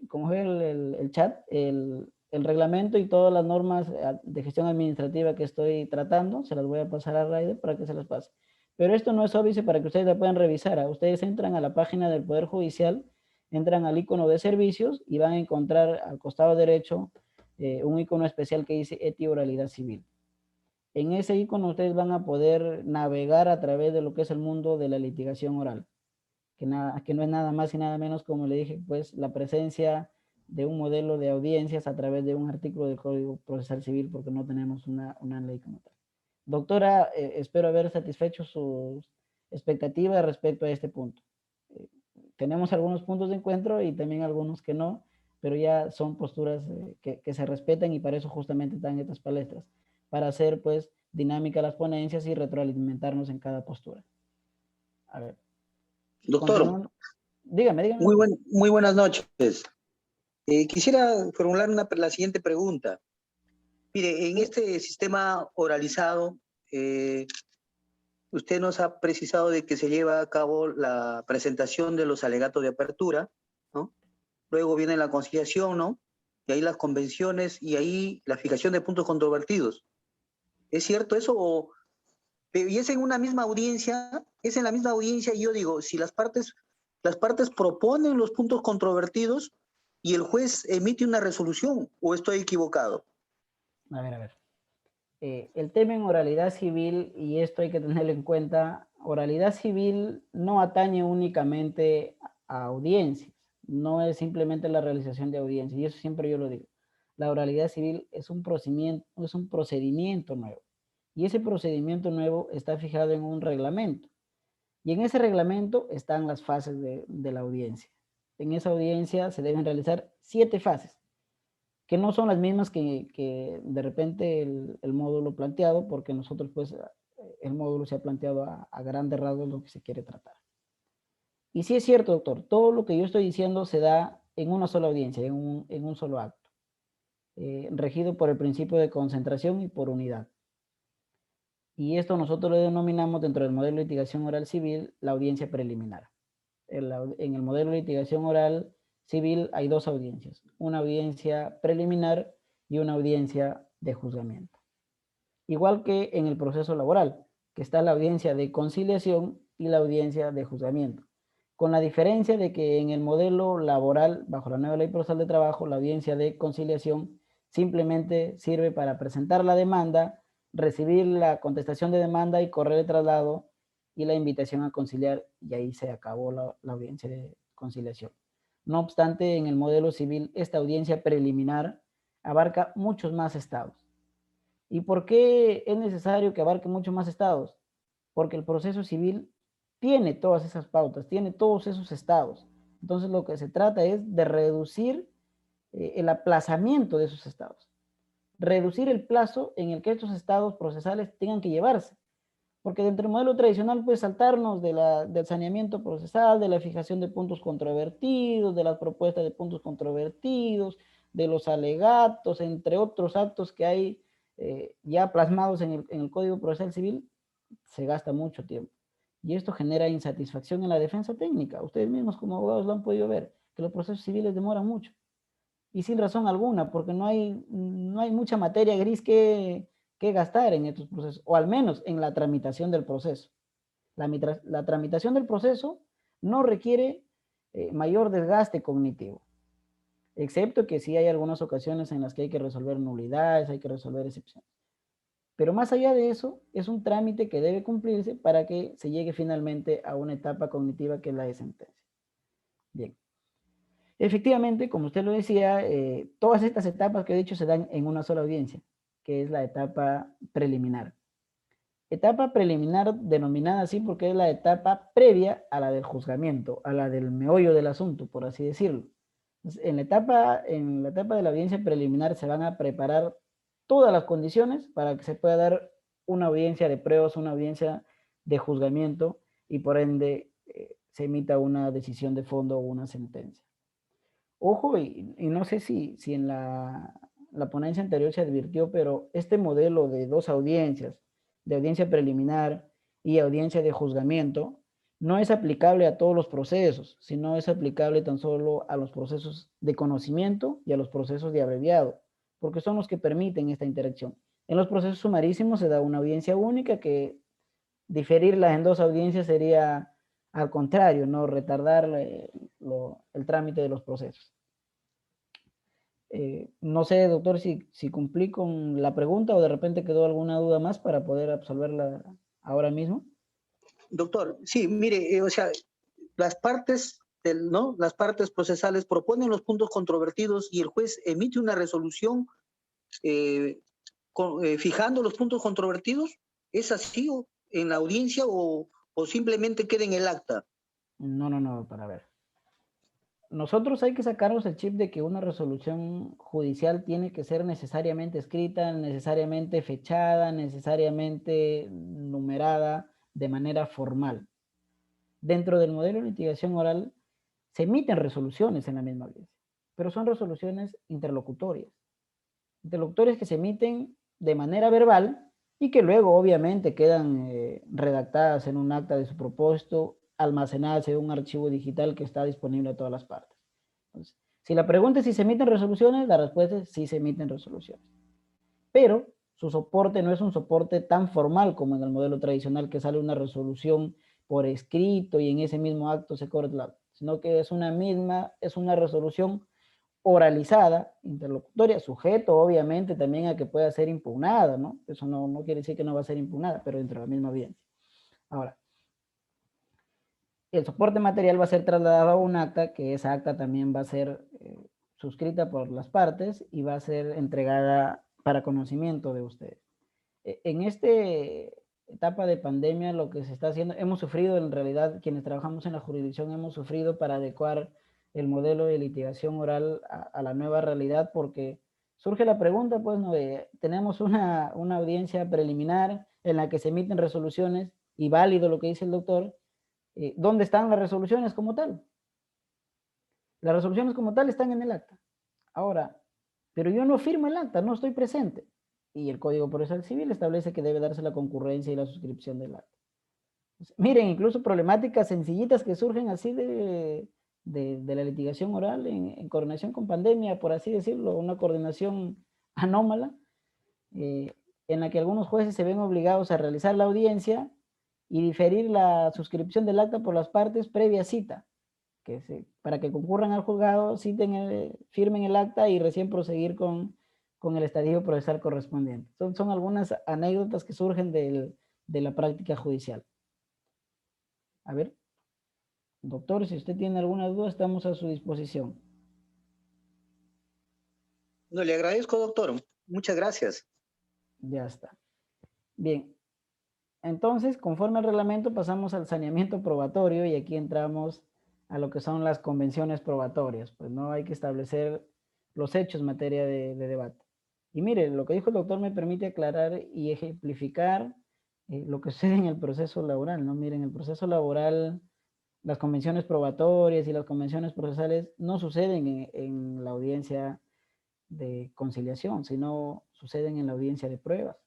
Como ve el chat, el reglamento y todas las normas de gestión administrativa que estoy tratando, se las voy a pasar a Raider para que se las pase. Pero esto no es óbice para que ustedes la puedan revisar. Ustedes entran a la página del Poder Judicial, entran al icono de servicios y van a encontrar al costado derecho un icono especial que dice Eti Oralidad Civil. En ese icono ustedes van a poder navegar a través de lo que es el mundo de la litigación oral. Que no es nada más y nada menos, como le dije, pues la presencia de un modelo de audiencias a través de un artículo del Código Procesal Civil, porque no tenemos una ley como tal. Doctora, espero haber satisfecho sus expectativas respecto a este punto. Tenemos algunos puntos de encuentro y también algunos que no, pero ya son posturas que se respetan y para eso justamente están estas palestras, para hacer pues dinámica las ponencias y retroalimentarnos en cada postura. A ver. Doctor, dígame. muy buenas noches. Quisiera formular la siguiente pregunta. Mire, en este sistema oralizado, usted nos ha precisado de que se lleva a cabo la presentación de los alegatos de apertura, ¿no? Luego viene la conciliación, ¿no? Y ahí las convenciones y ahí la fijación de puntos controvertidos. ¿Es cierto eso? Y es en una misma audiencia, es en la misma audiencia, y yo digo, si las partes proponen los puntos controvertidos y el juez emite una resolución, ¿o estoy equivocado? A ver. El tema en oralidad civil, y esto hay que tenerlo en cuenta, oralidad civil no atañe únicamente a audiencias, no es simplemente la realización de audiencias, y eso siempre yo lo digo. La oralidad civil es un procedimiento nuevo, y ese procedimiento nuevo está fijado en un reglamento, y en ese reglamento están las fases de la audiencia. En esa audiencia se deben realizar 7 fases, que no son las mismas que de repente el módulo planteado, porque nosotros pues el módulo se ha planteado a grandes rasgos lo que se quiere tratar. Y sí es cierto, doctor, todo lo que yo estoy diciendo se da en una sola audiencia, en un solo acto, regido por el principio de concentración y por unidad. Y esto nosotros lo denominamos dentro del modelo de litigación oral civil la audiencia preliminar. En el modelo de litigación oral civil hay 2 audiencias, una audiencia preliminar y una audiencia de juzgamiento. Igual que en el proceso laboral, que está la audiencia de conciliación y la audiencia de juzgamiento, con la diferencia de que en el modelo laboral, bajo la nueva ley procesal de trabajo, la audiencia de conciliación simplemente sirve para presentar la demanda, recibir la contestación de demanda y correr el traslado y la invitación a conciliar, y ahí se acabó la audiencia de conciliación. No obstante, en el modelo civil, esta audiencia preliminar abarca muchos más estados. ¿Y por qué es necesario que abarque muchos más estados? Porque el proceso civil tiene todas esas pautas, tiene todos esos estados. Entonces, lo que se trata es de reducir el aplazamiento de esos estados. Reducir el plazo en el que estos estados procesales tengan que llevarse. Porque dentro del modelo tradicional puede saltarnos del saneamiento procesal, de la fijación de puntos controvertidos, de las propuestas de puntos controvertidos, de los alegatos, entre otros actos que hay ya plasmados en el Código Procesal Civil, se gasta mucho tiempo. Y esto genera insatisfacción en la defensa técnica. Ustedes mismos como abogados lo han podido ver, que los procesos civiles demoran mucho. Y sin razón alguna, porque no hay mucha materia gris que gastar en estos procesos, o al menos en la tramitación del proceso. La tramitación del proceso no requiere mayor desgaste cognitivo, excepto que sí hay algunas ocasiones en las que hay que resolver nulidades, hay que resolver excepciones. Pero más allá de eso, es un trámite que debe cumplirse para que se llegue finalmente a una etapa cognitiva que es la de sentencia. Bien. Efectivamente, como usted lo decía, todas estas etapas que he dicho se dan en una sola audiencia, que es la etapa preliminar. Etapa preliminar denominada así porque es la etapa previa a la del juzgamiento, a la del meollo del asunto, por así decirlo. Entonces, en la etapa de la audiencia preliminar se van a preparar todas las condiciones para que se pueda dar una audiencia de pruebas, una audiencia de juzgamiento y por ende se emita una decisión de fondo o una sentencia. Ojo, y no sé si en la ponencia anterior se advirtió, pero este modelo de 2 audiencias, de audiencia preliminar y audiencia de juzgamiento, no es aplicable a todos los procesos, sino es aplicable tan solo a los procesos de conocimiento y a los procesos de abreviado, porque son los que permiten esta interacción. En los procesos sumarísimos se da una audiencia única que diferirla en 2 audiencias sería al contrario, no retardar el trámite de los procesos. No sé, doctor, si cumplí con la pregunta o de repente quedó alguna duda más para poder absolverla ahora mismo. Doctor, sí, mire, o sea, las partes procesales proponen los puntos controvertidos y el juez emite una resolución fijando los puntos controvertidos. ¿Es así en la audiencia o simplemente queda en el acta? No, para ver. nosotros hay que sacarnos el chip de que una resolución judicial tiene que ser necesariamente escrita, necesariamente fechada, necesariamente numerada de manera formal. Dentro del modelo de litigación oral se emiten resoluciones en la misma audiencia, pero son resoluciones interlocutorias. Interlocutorias que se emiten de manera verbal y que luego obviamente quedan redactadas en un acta de su propósito, almacenadas en un archivo digital que está disponible a todas las partes. Entonces, si la pregunta es si se emiten resoluciones, la respuesta es sí se emiten resoluciones. Pero su soporte no es un soporte tan formal como en el modelo tradicional, que sale una resolución por escrito y en ese mismo acto se corta, sino que es una resolución oralizada, interlocutoria, sujeto obviamente también a que pueda ser impugnada, ¿no? Eso no quiere decir que no va a ser impugnada, pero dentro de la misma audiencia. Ahora, el soporte material va a ser trasladado a un acta, que esa acta también va a ser suscrita por las partes y va a ser entregada para conocimiento de ustedes. En esta etapa de pandemia, lo que se está haciendo, hemos sufrido en realidad, quienes trabajamos en la jurisdicción, hemos sufrido para adecuar el modelo de litigación oral a la nueva realidad, porque surge la pregunta, pues, ¿no? Tenemos una audiencia preliminar en la que se emiten resoluciones, y válido lo que dice el doctor, ¿dónde están las resoluciones como tal? Las resoluciones como tal están en el acta. Ahora, pero yo no firmo el acta, no estoy presente. Y el Código Procesal Civil establece que debe darse la concurrencia y la suscripción del acta. Miren, incluso problemáticas sencillitas que surgen así de la litigación oral en coordinación con pandemia, por así decirlo, una coordinación anómala, en la que algunos jueces se ven obligados a realizar la audiencia y diferir la suscripción del acta por las partes previa cita, para que concurran al juzgado, firmen el acta y recién proseguir con el estadio procesal correspondiente. Son algunas anécdotas que surgen de la práctica judicial. A ver, doctor, si usted tiene alguna duda, estamos a su disposición. No, le agradezco, doctor. Muchas gracias. Ya está. Bien. Entonces, conforme al reglamento, pasamos al saneamiento probatorio y aquí entramos a lo que son las convenciones probatorias. Pues no hay que establecer los hechos en materia de debate. Y mire, lo que dijo el doctor me permite aclarar y ejemplificar lo que sucede en el proceso laboral, ¿no? Miren, en el proceso laboral, las convenciones probatorias y las convenciones procesales no suceden en la audiencia de conciliación, sino suceden en la audiencia de pruebas.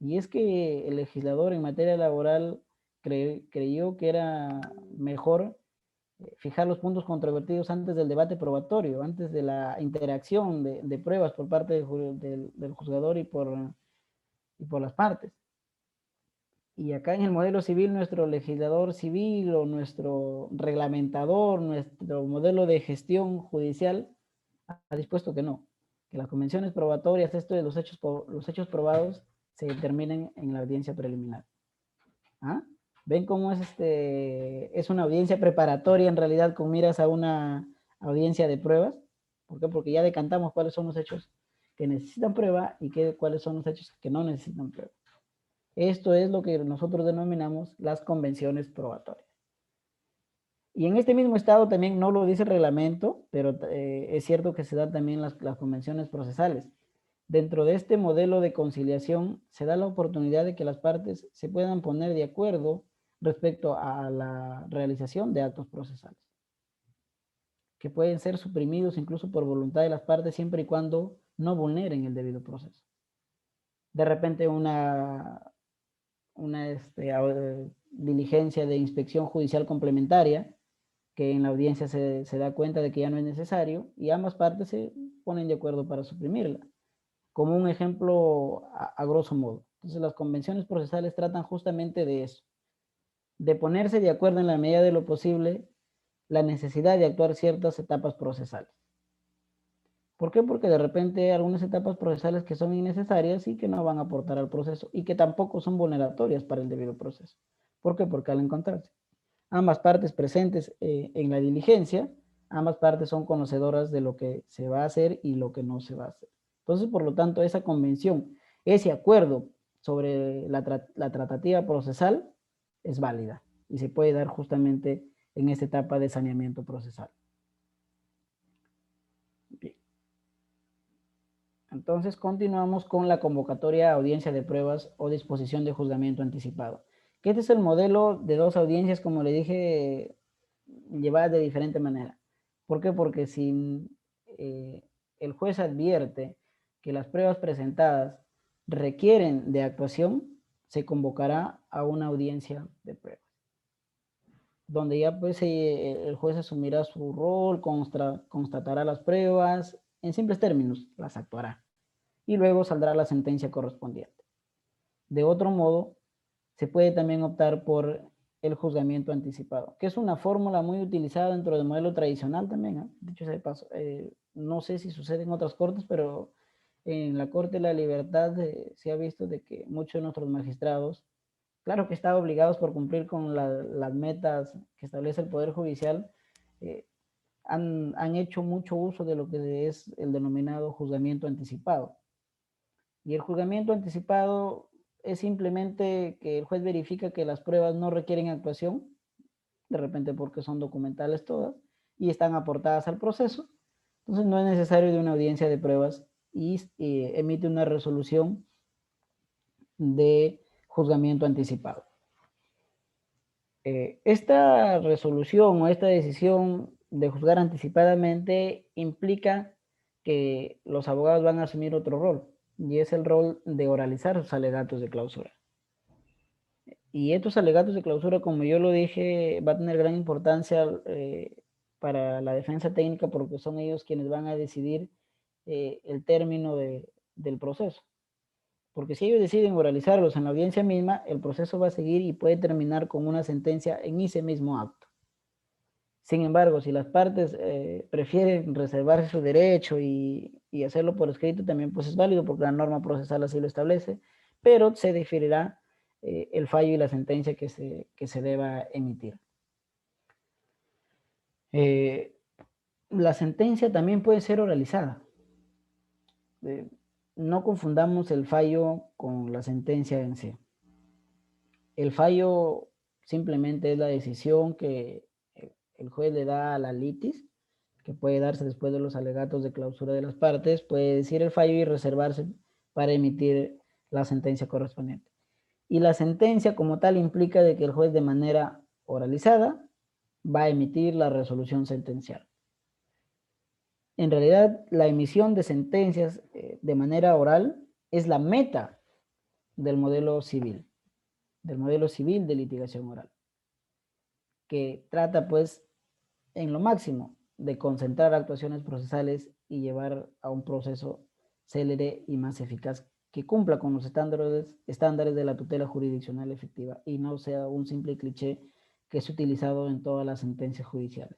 Y es que el legislador en materia laboral creyó que era mejor fijar los puntos controvertidos antes del debate probatorio, antes de la interacción de pruebas por parte del juzgador y por las partes. Y acá en el modelo civil, nuestro legislador civil o nuestro reglamentador, nuestro modelo de gestión judicial ha dispuesto que no, que las convenciones probatorias, esto de los hechos probados, se determinen en la audiencia preliminar. ¿Ah? ¿Ven cómo es una audiencia preparatoria en realidad con miras a una audiencia de pruebas? ¿Por qué? Porque ya decantamos cuáles son los hechos que necesitan prueba y cuáles son los hechos que no necesitan prueba. Esto es lo que nosotros denominamos las convenciones probatorias. Y en este mismo estado también no lo dice el reglamento, pero es cierto que se dan también las convenciones procesales. Dentro de este modelo de conciliación se da la oportunidad de que las partes se puedan poner de acuerdo respecto a la realización de actos procesales, que pueden ser suprimidos incluso por voluntad de las partes siempre y cuando no vulneren el debido proceso. De repente una diligencia de inspección judicial complementaria, que en la audiencia se da cuenta de que ya no es necesario y ambas partes se ponen de acuerdo para suprimirla. Como un ejemplo a grosso modo. Entonces las convenciones procesales tratan justamente de eso, de ponerse de acuerdo en la medida de lo posible la necesidad de actuar ciertas etapas procesales. ¿Por qué? Porque de repente hay algunas etapas procesales que son innecesarias y que no van a aportar al proceso y que tampoco son vulneratorias para el debido proceso. ¿Por qué? Porque al encontrarse ambas partes presentes en la diligencia, ambas partes son conocedoras de lo que se va a hacer y lo que no se va a hacer. Entonces, por lo tanto, esa convención, ese acuerdo sobre la tratativa procesal es válida y se puede dar justamente en esta etapa de saneamiento procesal. Entonces continuamos con la convocatoria a audiencia de pruebas o disposición de juzgamiento anticipado. Que este es el modelo de 2 audiencias, como le dije, llevadas de diferente manera. ¿Por qué? Porque si el juez advierte que las pruebas presentadas requieren de actuación, se convocará a una audiencia de pruebas, donde ya pues el juez asumirá su rol, constatará las pruebas, en simples términos, las actuará, y luego saldrá la sentencia correspondiente. De otro modo, se puede también optar por el juzgamiento anticipado, que es una fórmula muy utilizada dentro del modelo tradicional también, ¿eh? Dicho sea de paso, no sé si sucede en otras cortes, pero en la Corte de la Libertad se ha visto de que muchos de nuestros magistrados, claro que están obligados por cumplir con las metas que establece el Poder Judicial, han hecho mucho uso de lo que es el denominado juzgamiento anticipado. Y el juzgamiento anticipado es simplemente que el juez verifica que las pruebas no requieren actuación, de repente porque son documentales todas, y están aportadas al proceso. Entonces no es necesario de una audiencia de pruebas y emite una resolución de juzgamiento anticipado. Esta resolución o esta decisión de juzgar anticipadamente implica que los abogados van a asumir otro rol, y es el rol de oralizar sus alegatos de clausura. Y estos alegatos de clausura, como yo lo dije, va a tener gran importancia para la defensa técnica, porque son ellos quienes van a decidir el término del proceso. Porque si ellos deciden oralizarlos en la audiencia misma, el proceso va a seguir y puede terminar con una sentencia en ese mismo acto. Sin embargo, si las partes prefieren reservarse su derecho y hacerlo por escrito, también pues es válido, porque la norma procesal así lo establece, pero se diferirá el fallo y la sentencia que se deba emitir. La sentencia también puede ser oralizada. No confundamos el fallo con la sentencia en sí. El fallo simplemente es la decisión que el juez le da a la litis, que puede darse después de los alegatos de clausura de las partes, puede decir el fallo y reservarse para emitir la sentencia correspondiente. Y la sentencia como tal implica de que el juez de manera oralizada va a emitir la resolución sentencial. En realidad, la emisión de sentencias de manera oral es la meta del modelo civil de litigación oral, que trata pues en lo máximo de concentrar actuaciones procesales y llevar a un proceso célere y más eficaz que cumpla con los estándares de la tutela jurisdiccional efectiva y no sea un simple cliché que es utilizado en todas las sentencias judiciales.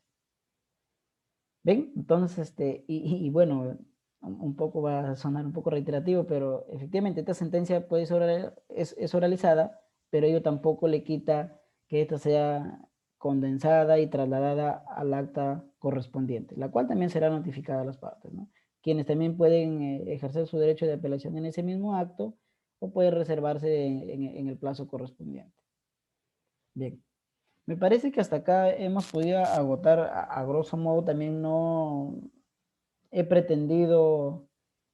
¿Ven? Entonces, y bueno, un poco va a sonar un poco reiterativo, pero efectivamente esta sentencia puede ser es oralizada, pero ello tampoco le quita que esta sea condensada y trasladada al acta correspondiente, la cual también será notificada a las partes, ¿no? Quienes también pueden ejercer su derecho de apelación en ese mismo acto o puede reservarse en el plazo correspondiente. Bien. Me parece que hasta acá hemos podido agotar a grosso modo. También no he pretendido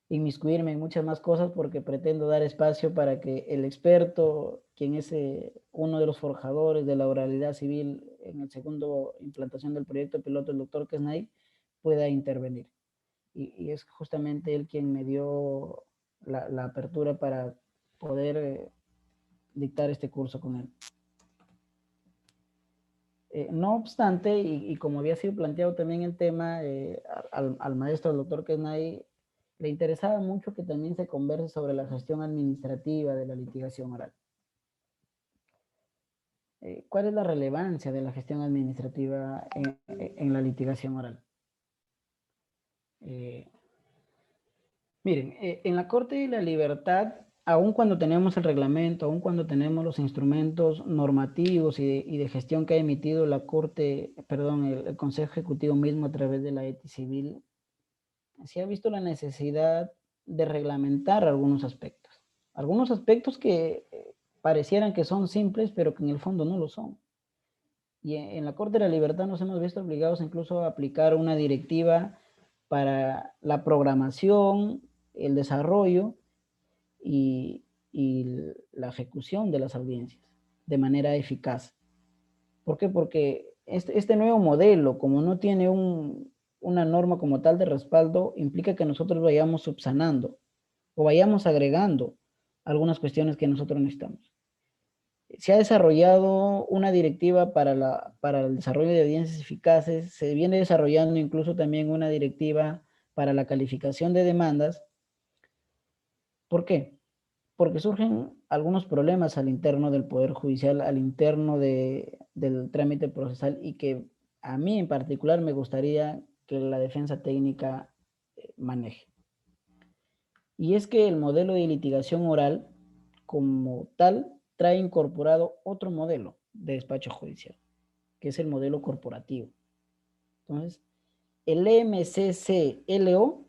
inmiscuirme en muchas más cosas porque pretendo dar espacio para que el experto, quien es uno de los forjadores de la oralidad civil en el segundo implantación del proyecto piloto, el doctor Kesnay, pueda intervenir. Y es justamente él quien me dio la apertura para poder dictar este curso con él. No obstante, y como había sido planteado también el tema, al maestro, al doctor Kesnay, le interesaba mucho que también se converse sobre la gestión administrativa de la litigación oral. ¿Cuál es la relevancia de la gestión administrativa en la litigación oral? Miren, en la Corte de la Libertad, aun cuando tenemos el reglamento, aun cuando tenemos los instrumentos normativos y de gestión que ha emitido la Corte, perdón, el Consejo Ejecutivo mismo a través de la ETI Civil, se ha visto la necesidad de reglamentar algunos aspectos que parecieran que son simples, pero que en el fondo no lo son. Y en la Corte de la Libertad nos hemos visto obligados incluso a aplicar una directiva para la programación el desarrollo y la ejecución de las audiencias de manera eficaz. ¿Por qué? Porque este nuevo modelo, como no tiene una norma como tal de respaldo, implica que nosotros vayamos subsanando o vayamos agregando algunas cuestiones que nosotros necesitamos. Se ha desarrollado una directiva para el desarrollo de audiencias eficaces, se viene desarrollando incluso también una directiva para la calificación de demandas. ¿Por qué? Porque surgen algunos problemas al interno del Poder Judicial, al interno del trámite procesal, y que a mí en particular me gustaría que la defensa técnica maneje. Y es que el modelo de litigación oral como tal trae incorporado otro modelo de despacho judicial, que es el modelo corporativo. Entonces, el MCCLO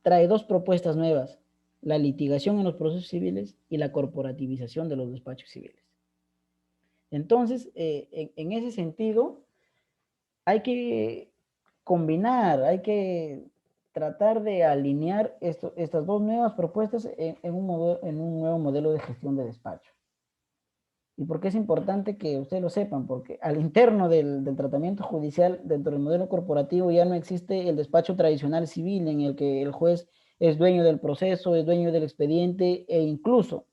trae dos propuestas nuevas: la litigación en los procesos civiles y la corporativización de los despachos civiles. Entonces, en ese sentido, hay que combinar, hay que tratar de alinear estas dos nuevas propuestas en un nuevo modelo de gestión de despacho. ¿Y por qué es importante que ustedes lo sepan? Porque al interno del tratamiento judicial, dentro del modelo corporativo, ya no existe el despacho tradicional civil en el que el juez es dueño del proceso, es dueño del expediente e incluso,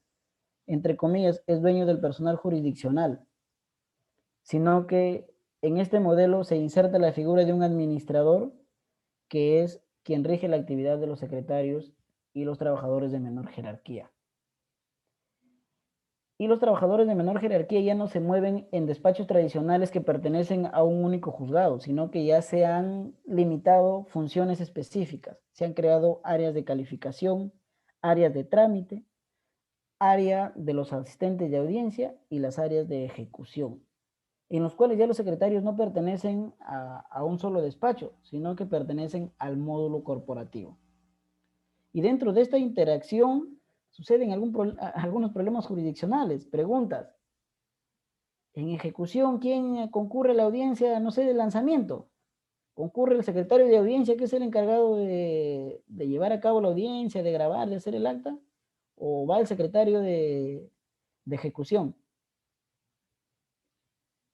entre comillas, es dueño del personal jurisdiccional, sino que en este modelo se inserta la figura de un administrador que es quien rige la actividad de los secretarios y los trabajadores de menor jerarquía. Y los trabajadores de menor jerarquía ya no se mueven en despachos tradicionales que pertenecen a un único juzgado, sino que ya se han limitado funciones específicas. Se han creado áreas de calificación, áreas de trámite, área de los asistentes de audiencia y las áreas de ejecución, en los cuales ya los secretarios no pertenecen a un solo despacho, sino que pertenecen al módulo corporativo. Y dentro de esta interacción suceden algunos problemas jurisdiccionales. Preguntas: en ejecución, ¿quién concurre a la audiencia, no sé, de lanzamiento? ¿Concurre el secretario de audiencia, que es el encargado de llevar a cabo la audiencia, de grabar, de hacer el acta? ¿O va el secretario de ejecución?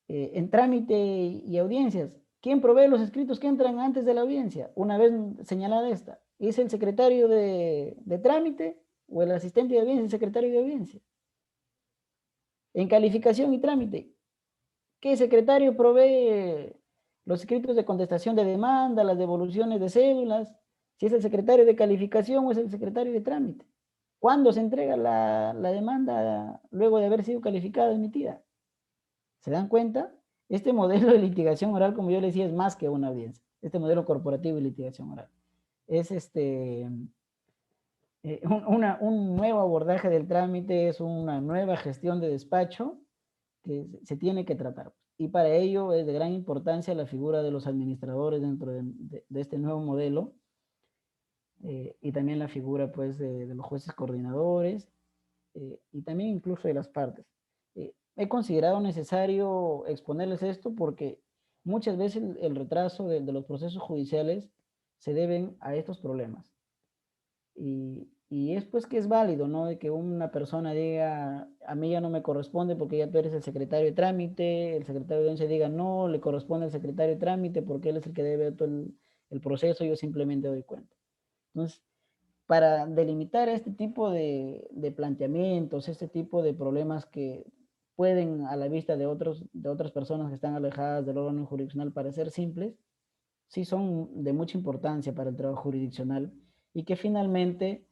En trámite y audiencias, ¿quién provee los escritos que entran antes de la audiencia? Una vez señalada esta, ¿es el secretario de trámite o el asistente de audiencia, el secretario de audiencia? En calificación y trámite, ¿qué secretario provee los escritos de contestación de demanda, las devoluciones de cédulas? ¿Si es el secretario de calificación o es el secretario de trámite? ¿Cuándo se entrega la demanda luego de haber sido calificada, emitida? ¿Se dan cuenta? Este modelo de litigación oral, como yo les decía, es más que una audiencia. Este modelo corporativo de litigación oral es un nuevo abordaje del trámite, es una nueva gestión de despacho que se tiene que tratar. Y para ello es de gran importancia la figura de los administradores dentro de este nuevo modelo, y también la figura, pues, de los jueces coordinadores, y también incluso de las partes. He considerado necesario exponerles esto porque muchas veces el retraso de los procesos judiciales se deben a estos problemas. Y es pues que es válido, ¿no? De que una persona diga: a mí ya no me corresponde porque ya tú eres el secretario de trámite, el secretario de audiencia diga: no, le corresponde al secretario de trámite porque él es el que debe todo el proceso, yo simplemente doy cuenta. Entonces, para delimitar este tipo de planteamientos, este tipo de problemas que pueden, a la vista de otras personas que están alejadas del órgano jurisdiccional, parecer simples, sí son de mucha importancia para el trabajo jurisdiccional y que finalmente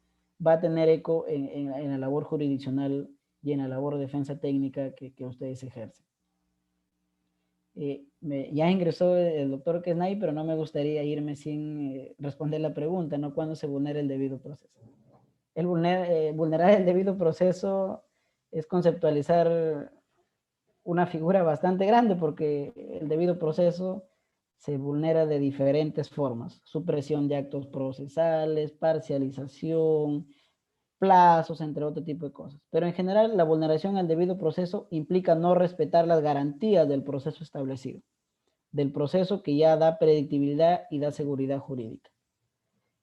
va a tener eco en la labor jurisdiccional y en la labor de defensa técnica que ustedes ejercen. Ya ingresó el doctor Kesnay, pero no me gustaría irme sin responder la pregunta, ¿no? ¿Cuándo se vulnera el debido proceso? Vulnerar el debido proceso es conceptualizar una figura bastante grande, porque el debido proceso se vulnera de diferentes formas: supresión de actos procesales, parcialización, plazos, entre otro tipo de cosas. Pero en general, la vulneración al debido proceso implica no respetar las garantías del proceso establecido, del proceso que ya da predictibilidad y da seguridad jurídica.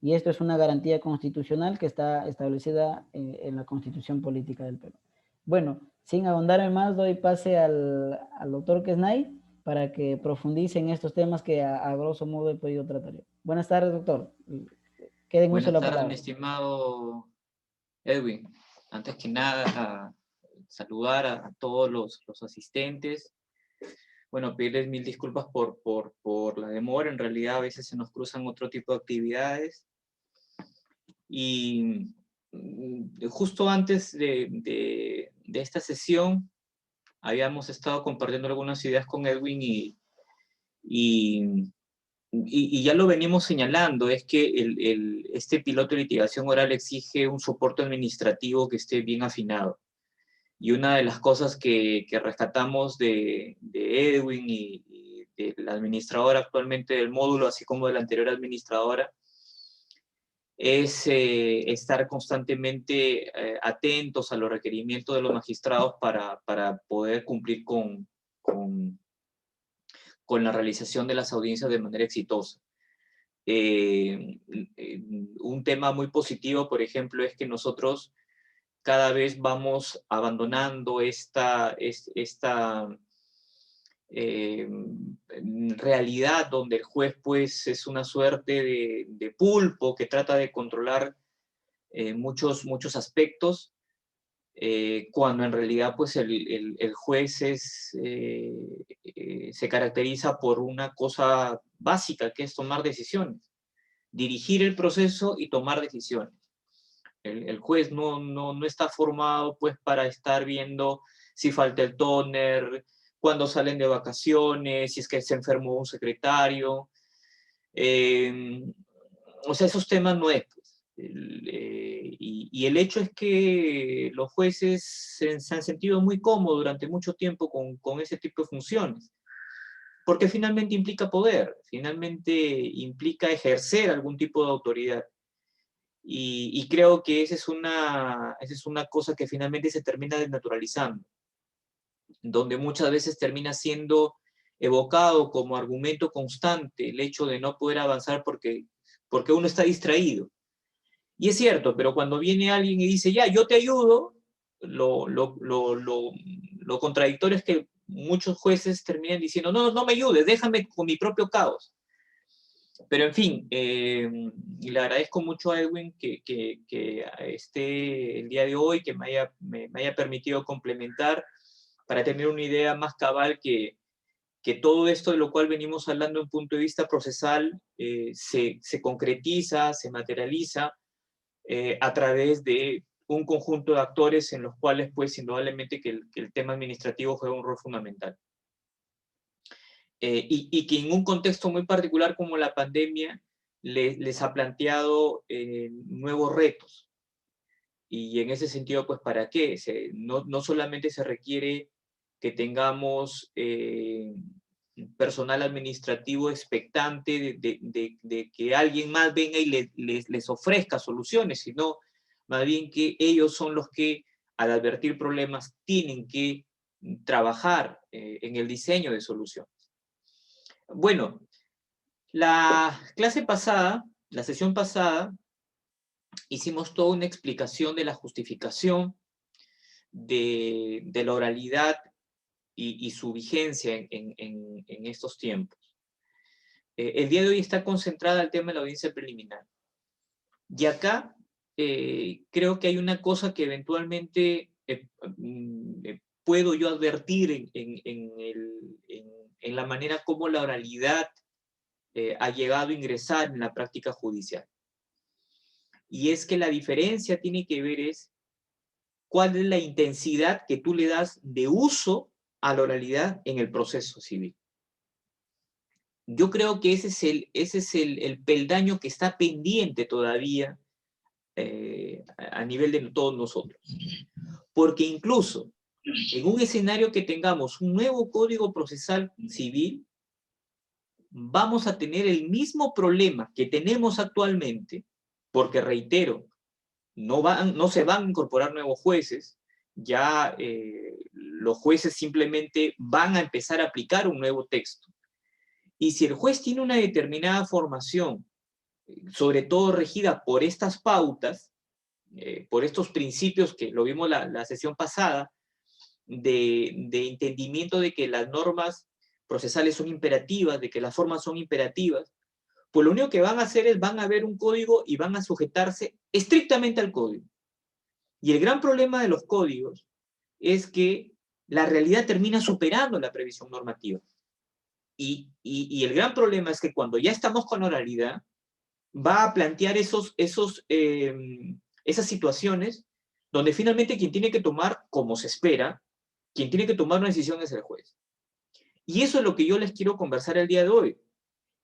y esto es una garantía constitucional que está establecida en la Constitución Política del Perú. Bueno, sin ahondar más, doy pase al doctor Quesnay para que profundice en estos temas que a grosso modo he podido tratar yo. Buenas tardes, doctor. Queden uso la palabra. Buenas tardes, mi estimado Edwin. Antes que nada, saludar a todos los asistentes. Bueno, pedirles mil disculpas por la demora. En realidad, a veces se nos cruzan otro tipo de actividades. Y justo antes de esta sesión, habíamos estado compartiendo algunas ideas con Edwin y ya lo venimos señalando, es que este piloto de litigación oral exige un soporte administrativo que esté bien afinado. Y una de las cosas que rescatamos de Edwin y de la administradora actualmente del módulo, así como de la anterior administradora, es estar constantemente atentos a los requerimientos de los magistrados para poder cumplir con la realización de las audiencias de manera exitosa. Un tema muy positivo, por ejemplo, es que nosotros cada vez vamos abandonando esta realidad donde el juez pues es una suerte de pulpo que trata de controlar muchos aspectos, cuando en realidad pues el juez se caracteriza por una cosa básica, que es tomar decisiones, dirigir el proceso y tomar decisiones. El juez no está formado pues para estar viendo si falta el tóner, cuándo salen de vacaciones, si es que se enfermó un secretario. O sea, esos temas no es. Y el hecho es que los jueces se han sentido muy cómodos durante mucho tiempo con ese tipo de funciones, porque finalmente implica poder, finalmente implica ejercer algún tipo de autoridad. Y creo que esa es una cosa que finalmente se termina desnaturalizando, donde muchas veces termina siendo evocado como argumento constante el hecho de no poder avanzar porque uno está distraído. Y es cierto, pero cuando viene alguien y dice, ya, yo te ayudo, lo contradictorio es que muchos jueces terminan diciendo, no me ayudes, déjame con mi propio caos. Pero en fin, le agradezco mucho a Edwin que esté el día de hoy, que me haya permitido complementar para tener una idea más cabal que todo esto de lo cual venimos hablando en punto de vista procesal se concretiza, se materializa a través de un conjunto de actores en los cuales, pues, indudablemente que el tema administrativo juega un rol fundamental. Y que en un contexto muy particular como la pandemia les ha planteado nuevos retos. Y en ese sentido, pues, ¿para qué? No solamente se requiere que tengamos personal administrativo expectante de que alguien más venga y les ofrezca soluciones, sino más bien que ellos son los que, al advertir problemas, tienen que trabajar en el diseño de soluciones. Bueno, la sesión pasada, hicimos toda una explicación de la justificación de la oralidad y su vigencia en estos tiempos. El día de hoy está concentrada el tema de la audiencia preliminar. Y acá creo que hay una cosa que eventualmente puedo yo advertir en la manera como la oralidad ha llegado a ingresar en la práctica judicial. Y es que la diferencia tiene que ver es cuál es la intensidad que tú le das de uso a la oralidad en el proceso civil. Yo creo que ese es el peldaño que está pendiente todavía a nivel de todos nosotros. Porque incluso en un escenario que tengamos un nuevo Código Procesal Civil, vamos a tener el mismo problema que tenemos actualmente, porque reitero, no se van a incorporar nuevos jueces, ya los jueces simplemente van a empezar a aplicar un nuevo texto. Y si el juez tiene una determinada formación, sobre todo regida por estas pautas, por estos principios que lo vimos la sesión pasada, de entendimiento de que las normas procesales son imperativas, de que las formas son imperativas, pues lo único que van a hacer es van a ver un código y van a sujetarse estrictamente al código. Y el gran problema de los códigos es que la realidad termina superando la previsión normativa. Y el gran problema es que cuando ya estamos con oralidad, va a plantear esas situaciones donde finalmente quien tiene que tomar, como se espera, quien tiene que tomar una decisión es el juez. Y eso es lo que yo les quiero conversar el día de hoy,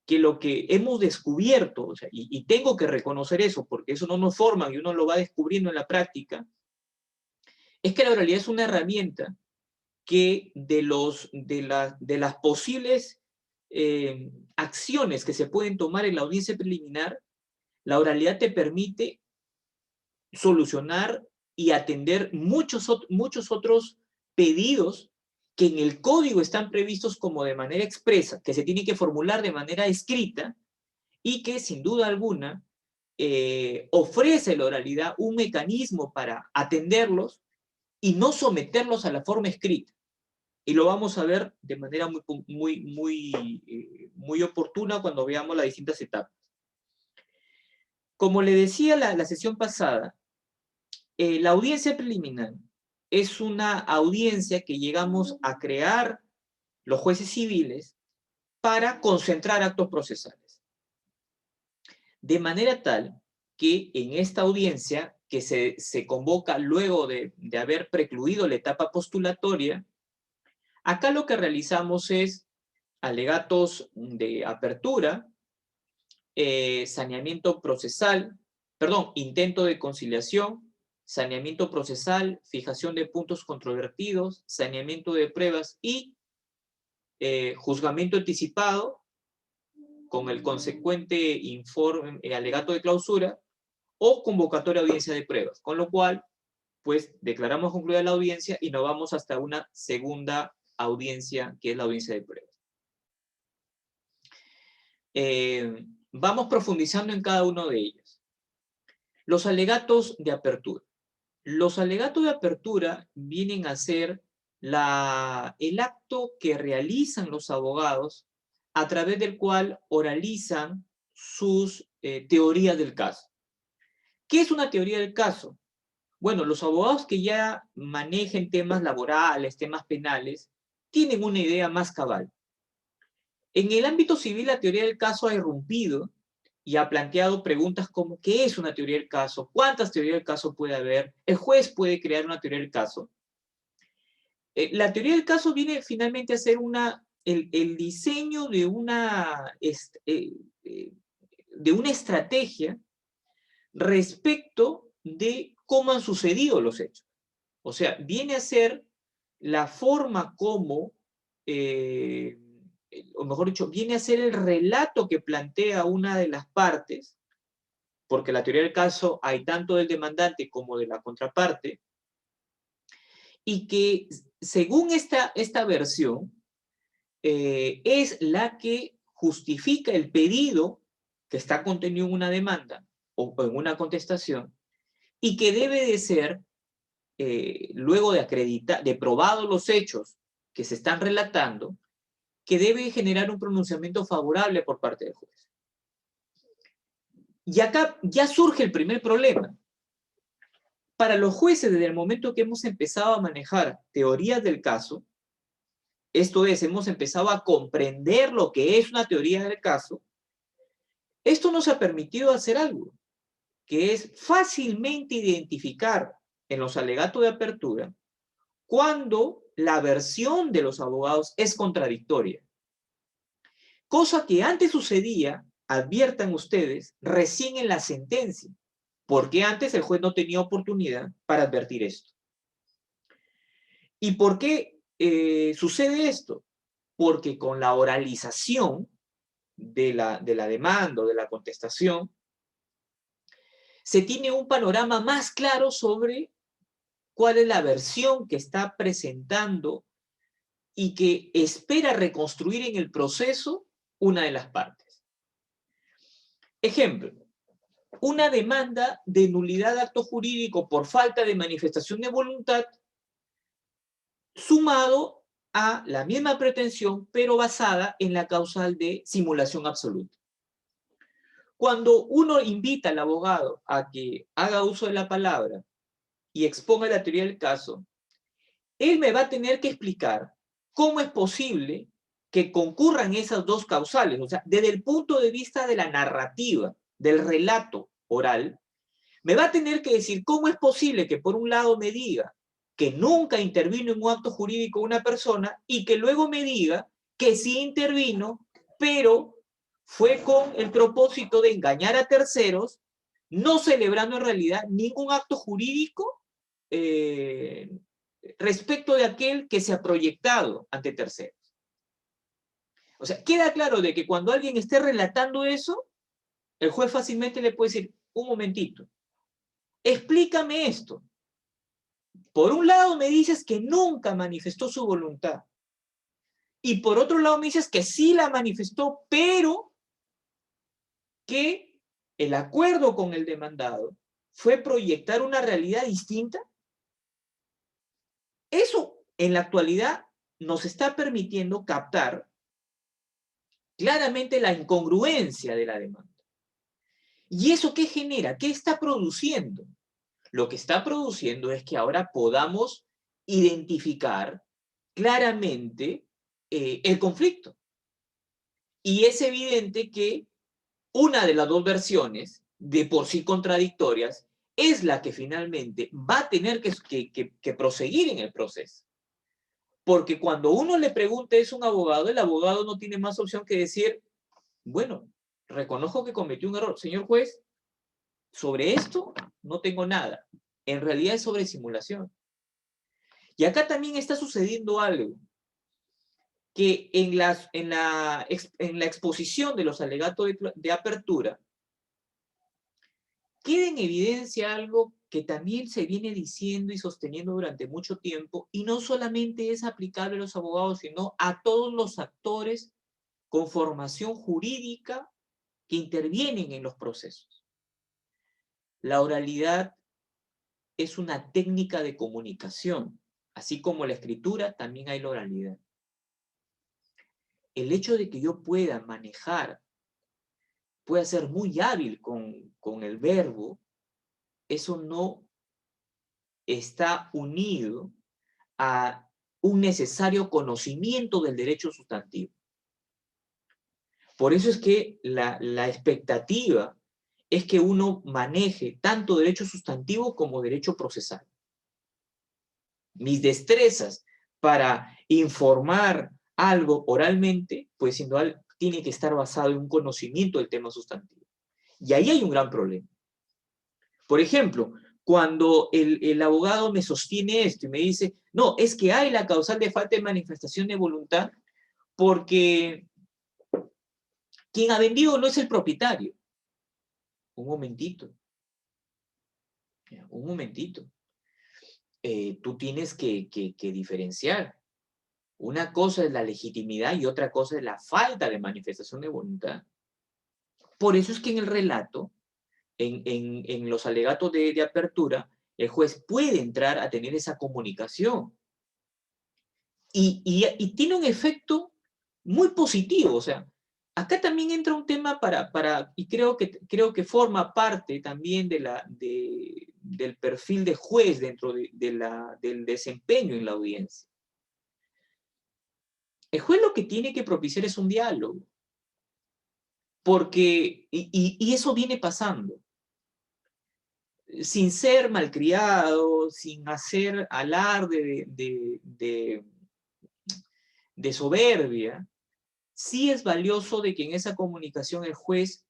que lo que hemos descubierto, o sea, y tengo que reconocer eso, porque eso no nos forman y uno lo va descubriendo en la práctica, es que la oralidad es una herramienta que de las posibles acciones que se pueden tomar en la audiencia preliminar, la oralidad te permite solucionar y atender muchos otros pedidos que en el código están previstos como de manera expresa, que se tienen que formular de manera escrita y que sin duda alguna ofrece la oralidad un mecanismo para atenderlos y no someterlos a la forma escrita. Y lo vamos a ver de manera muy oportuna cuando veamos las distintas etapas. Como le decía la sesión pasada, la audiencia preliminar es una audiencia que llegamos a crear los jueces civiles para concentrar actos procesales. De manera tal que en esta audiencia, que se convoca luego de haber precluido la etapa postulatoria, acá lo que realizamos es alegatos de apertura, saneamiento procesal, perdón, intento de conciliación, saneamiento procesal, fijación de puntos controvertidos, saneamiento de pruebas y juzgamiento anticipado con el consecuente informe, alegato de clausura o convocatoria de audiencia de pruebas, con lo cual, pues, declaramos concluida la audiencia y nos vamos hasta una segunda audiencia, que es la audiencia de pruebas. Vamos profundizando en cada uno de ellos. Los alegatos de apertura. Los alegatos de apertura vienen a ser el acto que realizan los abogados a través del cual oralizan sus teorías del caso. ¿Qué es una teoría del caso? Bueno, los abogados que ya manejen temas laborales, temas penales, tienen una idea más cabal. En el ámbito civil, la teoría del caso ha irrumpido y ha planteado preguntas como ¿qué es una teoría del caso? ¿Cuántas teorías del caso puede haber? ¿El juez puede crear una teoría del caso? La teoría del caso viene finalmente a ser el diseño de una estrategia respecto de cómo han sucedido los hechos. O sea, viene a ser la forma como, o mejor dicho, viene a ser el relato que plantea una de las partes, porque la teoría del caso hay tanto del demandante como de la contraparte, y que según esta versión es la que justifica el pedido que está contenido en una demanda o en una contestación, y que debe de ser, luego de probados los hechos que se están relatando, que debe generar un pronunciamiento favorable por parte del juez. Y acá ya surge el primer problema. Para los jueces, desde el momento que hemos empezado a manejar teorías del caso, esto es, hemos empezado a comprender lo que es una teoría del caso, esto nos ha permitido hacer algo, que es fácilmente identificar en los alegatos de apertura cuando la versión de los abogados es contradictoria. Cosa que antes sucedía, adviertan ustedes, recién en la sentencia, porque antes el juez no tenía oportunidad para advertir esto. ¿Y por qué sucede esto? Porque con la oralización de la demanda o de la contestación, se tiene un panorama más claro sobre cuál es la versión que está presentando y que espera reconstruir en el proceso una de las partes. Ejemplo, una demanda de nulidad de acto jurídico por falta de manifestación de voluntad, sumado a la misma pretensión, pero basada en la causal de simulación absoluta. Cuando uno invita al abogado a que haga uso de la palabra y exponga la teoría del caso, él me va a tener que explicar cómo es posible que concurran esas dos causales. O sea, desde el punto de vista de la narrativa, del relato oral, me va a tener que decir cómo es posible que por un lado me diga que nunca intervino en un acto jurídico una persona y que luego me diga que sí intervino, pero fue con el propósito de engañar a terceros, no celebrando en realidad ningún acto jurídico respecto de aquel que se ha proyectado ante terceros. O sea, queda claro de que cuando alguien esté relatando eso, el juez fácilmente le puede decir, un momentito, explícame esto. Por un lado me dices que nunca manifestó su voluntad. Y por otro lado me dices que sí la manifestó, pero que el acuerdo con el demandado fue proyectar una realidad distinta. Eso en la actualidad nos está permitiendo captar claramente la incongruencia de la demanda. ¿Y eso qué genera? ¿Qué está produciendo? Lo que está produciendo es que ahora podamos identificar claramente el conflicto. Y es evidente que una de las dos versiones, de por sí contradictorias, es la que finalmente va a tener que proseguir en el proceso. Porque cuando uno le pregunta eso a un abogado, el abogado no tiene más opción que decir, bueno, reconozco que cometí un error. Señor juez, sobre esto no tengo nada. En realidad es sobre simulación. Y acá también está sucediendo algo, que en la exposición de los alegatos de apertura, queda en evidencia algo que también se viene diciendo y sosteniendo durante mucho tiempo, y no solamente es aplicable a los abogados, sino a todos los actores con formación jurídica que intervienen en los procesos. La oralidad es una técnica de comunicación, así como la escritura, también hay la oralidad. El hecho de que yo pueda manejar, pueda ser muy hábil con el verbo, eso no está unido a un necesario conocimiento del derecho sustantivo. Por eso es que la expectativa es que uno maneje tanto derecho sustantivo como derecho procesal. Mis destrezas para informar algo oralmente, pues sin duda tiene que estar basado en un conocimiento del tema sustantivo. Y ahí hay un gran problema. Por ejemplo, cuando el abogado me sostiene esto y me dice, no, es que hay la causal de falta de manifestación de voluntad porque quien ha vendido no es el propietario. Un momentito. Un momentito. Tú tienes que diferenciar. Una cosa es la legitimidad y otra cosa es la falta de manifestación de voluntad. Por eso es que en el relato, en los alegatos de apertura, el juez puede entrar a tener esa comunicación. Y tiene un efecto muy positivo. O sea, acá también entra un tema y creo que forma parte también del perfil de juez dentro del desempeño en la audiencia. El juez lo que tiene que propiciar es un diálogo. Porque, y eso viene pasando. Sin ser malcriado, sin hacer alarde de soberbia, sí es valioso de que en esa comunicación el juez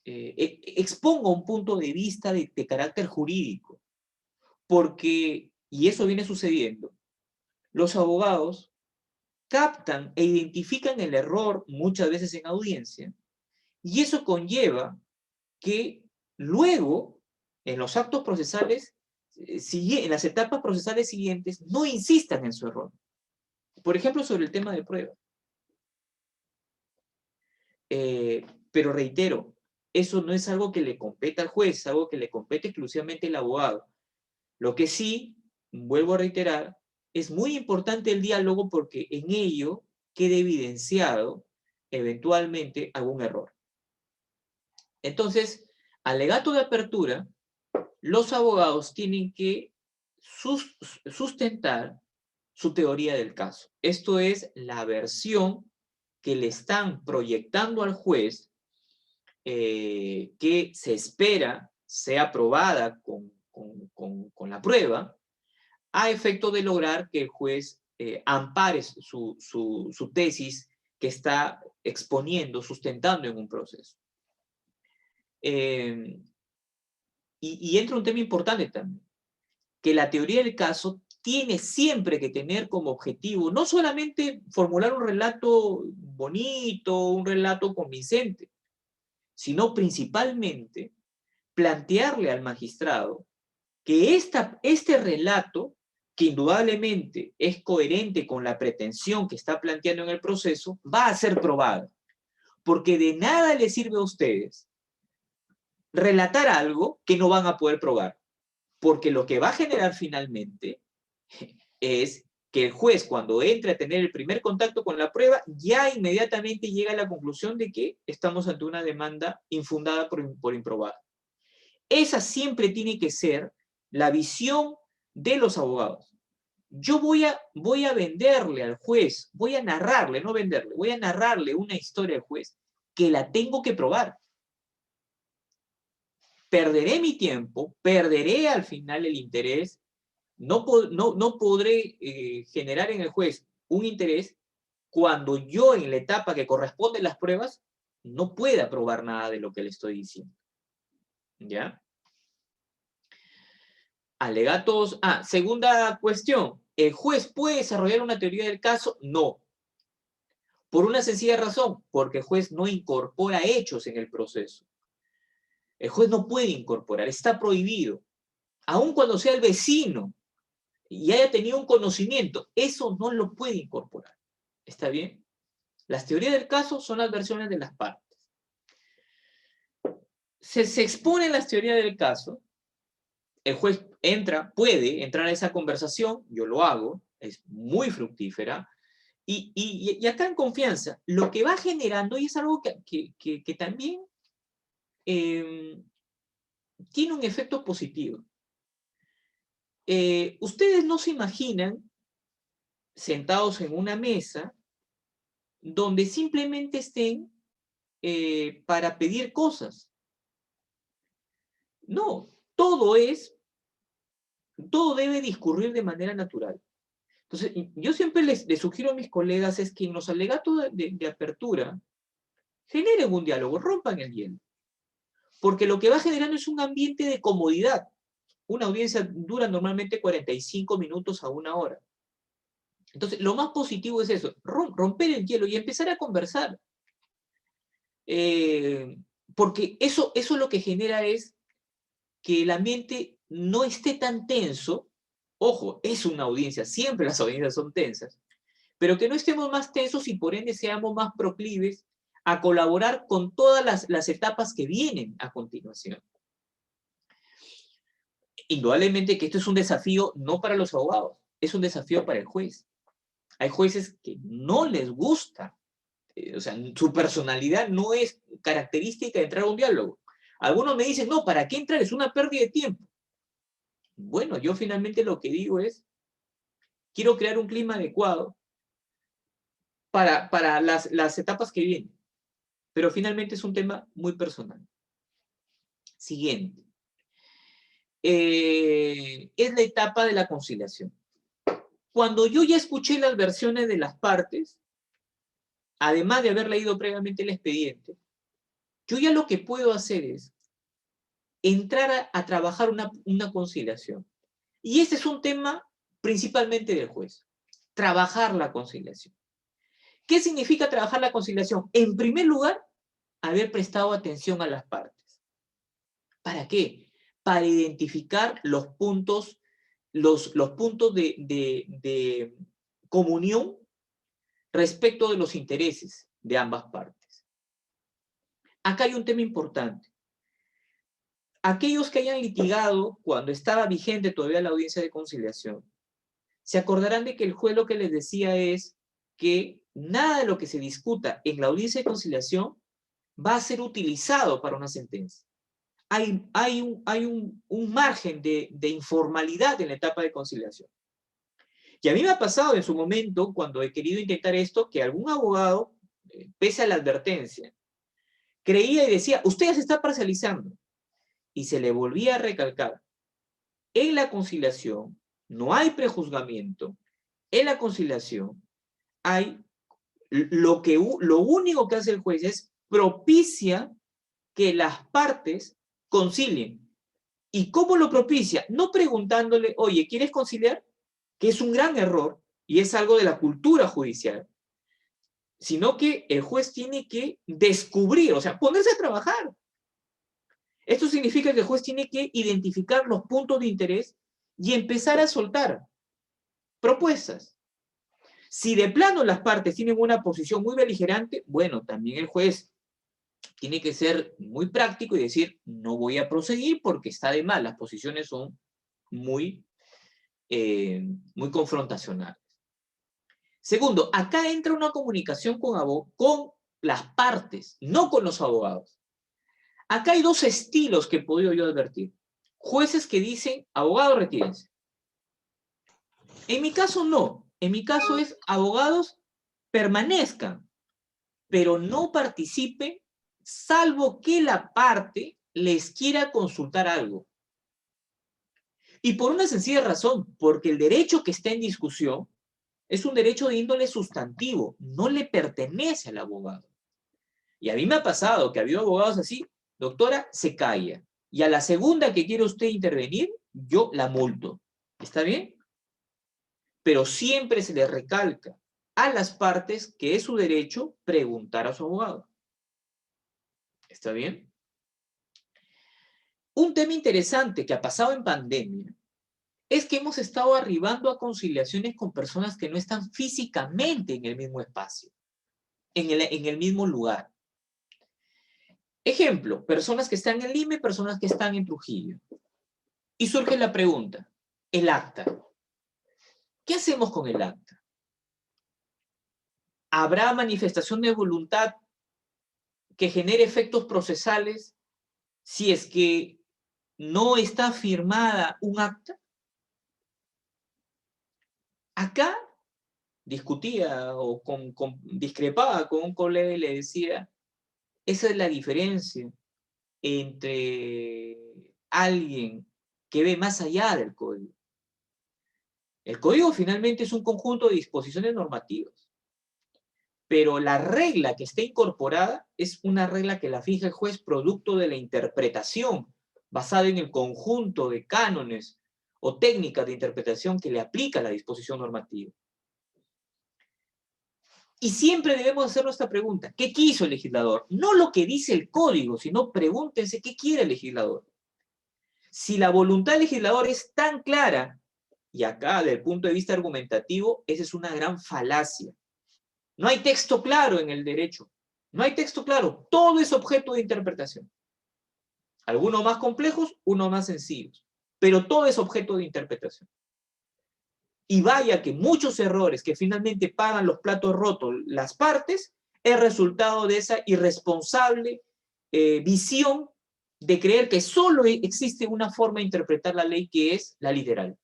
exponga un punto de vista de carácter jurídico. Porque, y eso viene sucediendo, los abogados captan e identifican el error muchas veces en audiencia, y eso conlleva que luego, en los actos procesales, en las etapas procesales siguientes, no insistan en su error. Por ejemplo, sobre el tema de prueba. Pero reitero, eso no es algo que le compete al juez, es algo que le compete exclusivamente al abogado. Lo que sí, vuelvo a reiterar, es muy importante el diálogo porque en ello quede evidenciado eventualmente algún error. Entonces, alegato de apertura, los abogados tienen que sustentar su teoría del caso. Esto es la versión que le están proyectando al juez, que se espera sea aprobada con la prueba, a efecto de lograr que el juez ampare su tesis que está exponiendo, sustentando en un proceso. Y entra un tema importante también, que la teoría del caso tiene siempre que tener como objetivo no solamente formular un relato bonito, un relato convincente, sino principalmente plantearle al magistrado que este relato, que indudablemente es coherente con la pretensión que está planteando en el proceso, va a ser probado. Porque de nada les sirve a ustedes relatar algo que no van a poder probar. Porque lo que va a generar finalmente es que el juez, cuando entre a tener el primer contacto con la prueba, ya inmediatamente llega a la conclusión de que estamos ante una demanda infundada por improbada. Esa siempre tiene que ser la visión de los abogados. Yo voy a venderle al juez, voy a narrarle, no venderle, voy a narrarle una historia al juez que la tengo que probar. Perderé mi tiempo, perderé al final el interés, no podré generar en el juez un interés cuando yo en la etapa que corresponde a las pruebas no pueda probar nada de lo que le estoy diciendo. ¿Ya? Alegatos. Segunda cuestión. ¿El juez puede desarrollar una teoría del caso? No. Por una sencilla razón, porque el juez no incorpora hechos en el proceso. El juez no puede incorporar, está prohibido. Aun cuando sea el vecino y haya tenido un conocimiento, eso no lo puede incorporar. ¿Está bien? Las teorías del caso son las versiones de las partes. Se exponen las teorías del caso, el juez puede entrar a esa conversación, yo lo hago, es muy fructífera, y acá en confianza, lo que va generando, y es algo que también tiene un efecto positivo. Ustedes no se imaginan sentados en una mesa donde simplemente estén para pedir cosas. No, todo debe discurrir de manera natural. Entonces, yo siempre les sugiero a mis colegas es que en los alegatos de apertura generen un diálogo, rompan el hielo. Porque lo que va generando es un ambiente de comodidad. Una audiencia dura normalmente 45 minutos a 1 hora. Entonces, lo más positivo es eso, romper el hielo y empezar a conversar. Porque eso lo que genera es que el ambiente no esté tan tenso. Ojo, es una audiencia, siempre las audiencias son tensas, pero que no estemos más tensos y por ende seamos más proclives a colaborar con todas las etapas que vienen a continuación. Indudablemente que esto es un desafío no para los abogados, es un desafío para el juez. Hay jueces que no les gusta, o sea, su personalidad no es característica de entrar a un diálogo. Algunos me dicen, no, ¿para qué entrar? Es una pérdida de tiempo. Bueno, yo finalmente lo que digo es, quiero crear un clima adecuado para las etapas que vienen. Pero finalmente es un tema muy personal. Siguiente. Es la etapa de la conciliación. Cuando yo ya escuché las versiones de las partes, además de haber leído previamente el expediente, yo ya lo que puedo hacer es entrar a trabajar una conciliación. Y este es un tema principalmente del juez. Trabajar la conciliación. ¿Qué significa trabajar la conciliación? En primer lugar, haber prestado atención a las partes. ¿Para qué? Para identificar los puntos de comunión respecto de los intereses de ambas partes. acá hay un tema importante. Aquellos que hayan litigado cuando estaba vigente todavía la audiencia de conciliación, se acordarán de que el juez lo que les decía es que nada de lo que se discuta en la audiencia de conciliación va a ser utilizado para una sentencia. Hay un margen de informalidad en la etapa de conciliación. Y a mí me ha pasado en su momento, cuando he querido intentar esto, que algún abogado, pese a la advertencia, creía y decía, usted ya se está parcializando. Y se le volvía a recalcar, en la conciliación no hay prejuzgamiento, en la conciliación hay lo único que hace el juez es propicia que las partes concilien. ¿Y cómo lo propicia? No preguntándole, oye, ¿quieres conciliar? Que es un gran error y es algo de la cultura judicial, sino que el juez tiene que descubrir, o sea, ponerse a trabajar. Esto significa que el juez tiene que identificar los puntos de interés y empezar a soltar propuestas. Si de plano las partes tienen una posición muy beligerante, bueno, también el juez tiene que ser muy práctico y decir, no voy a proseguir porque está de más, las posiciones son muy confrontacionales. Segundo, acá entra una comunicación con las partes, no con los abogados. Acá hay dos estilos que he podido yo advertir. Jueces que dicen, abogados, retírense. En mi caso no. En mi caso es, abogados, permanezcan, pero no participen, salvo que la parte les quiera consultar algo. Y por una sencilla razón, porque el derecho que está en discusión es un derecho de índole sustantivo, no le pertenece al abogado. Y a mí me ha pasado que ha habido abogados así, doctora, se calla. Y a la segunda que quiere usted intervenir, yo la multo. ¿Está bien? Pero siempre se le recalca a las partes que es su derecho preguntar a su abogado. ¿Está bien? Un tema interesante que ha pasado en pandemia es que hemos estado arribando a conciliaciones con personas que no están físicamente en el mismo espacio, en el mismo lugar. Ejemplo, personas que están en Lima y personas que están en Trujillo. Y surge la pregunta, el acta. ¿Qué hacemos con el acta? ¿Habrá manifestación de voluntad que genere efectos procesales si es que no está firmada un acta? Acá discutía o discrepaba con un colega y le decía, esa es la diferencia entre alguien que ve más allá del código. El código finalmente es un conjunto de disposiciones normativas, pero la regla que está incorporada es una regla que la fija el juez producto de la interpretación basada en el conjunto de cánones o técnicas de interpretación que le aplica a la disposición normativa. Y siempre debemos hacer nuestra pregunta, ¿qué quiso el legislador? No lo que dice el código, sino pregúntense qué quiere el legislador. Si la voluntad del legislador es tan clara, y acá desde el punto de vista argumentativo, esa es una gran falacia. No hay texto claro en el derecho, no hay texto claro, todo es objeto de interpretación. Algunos más complejos, unos más sencillos, pero todo es objeto de interpretación. Y vaya que muchos errores que finalmente pagan los platos rotos las partes es resultado de esa irresponsable visión de creer que solo existe una forma de interpretar la ley que es la literal.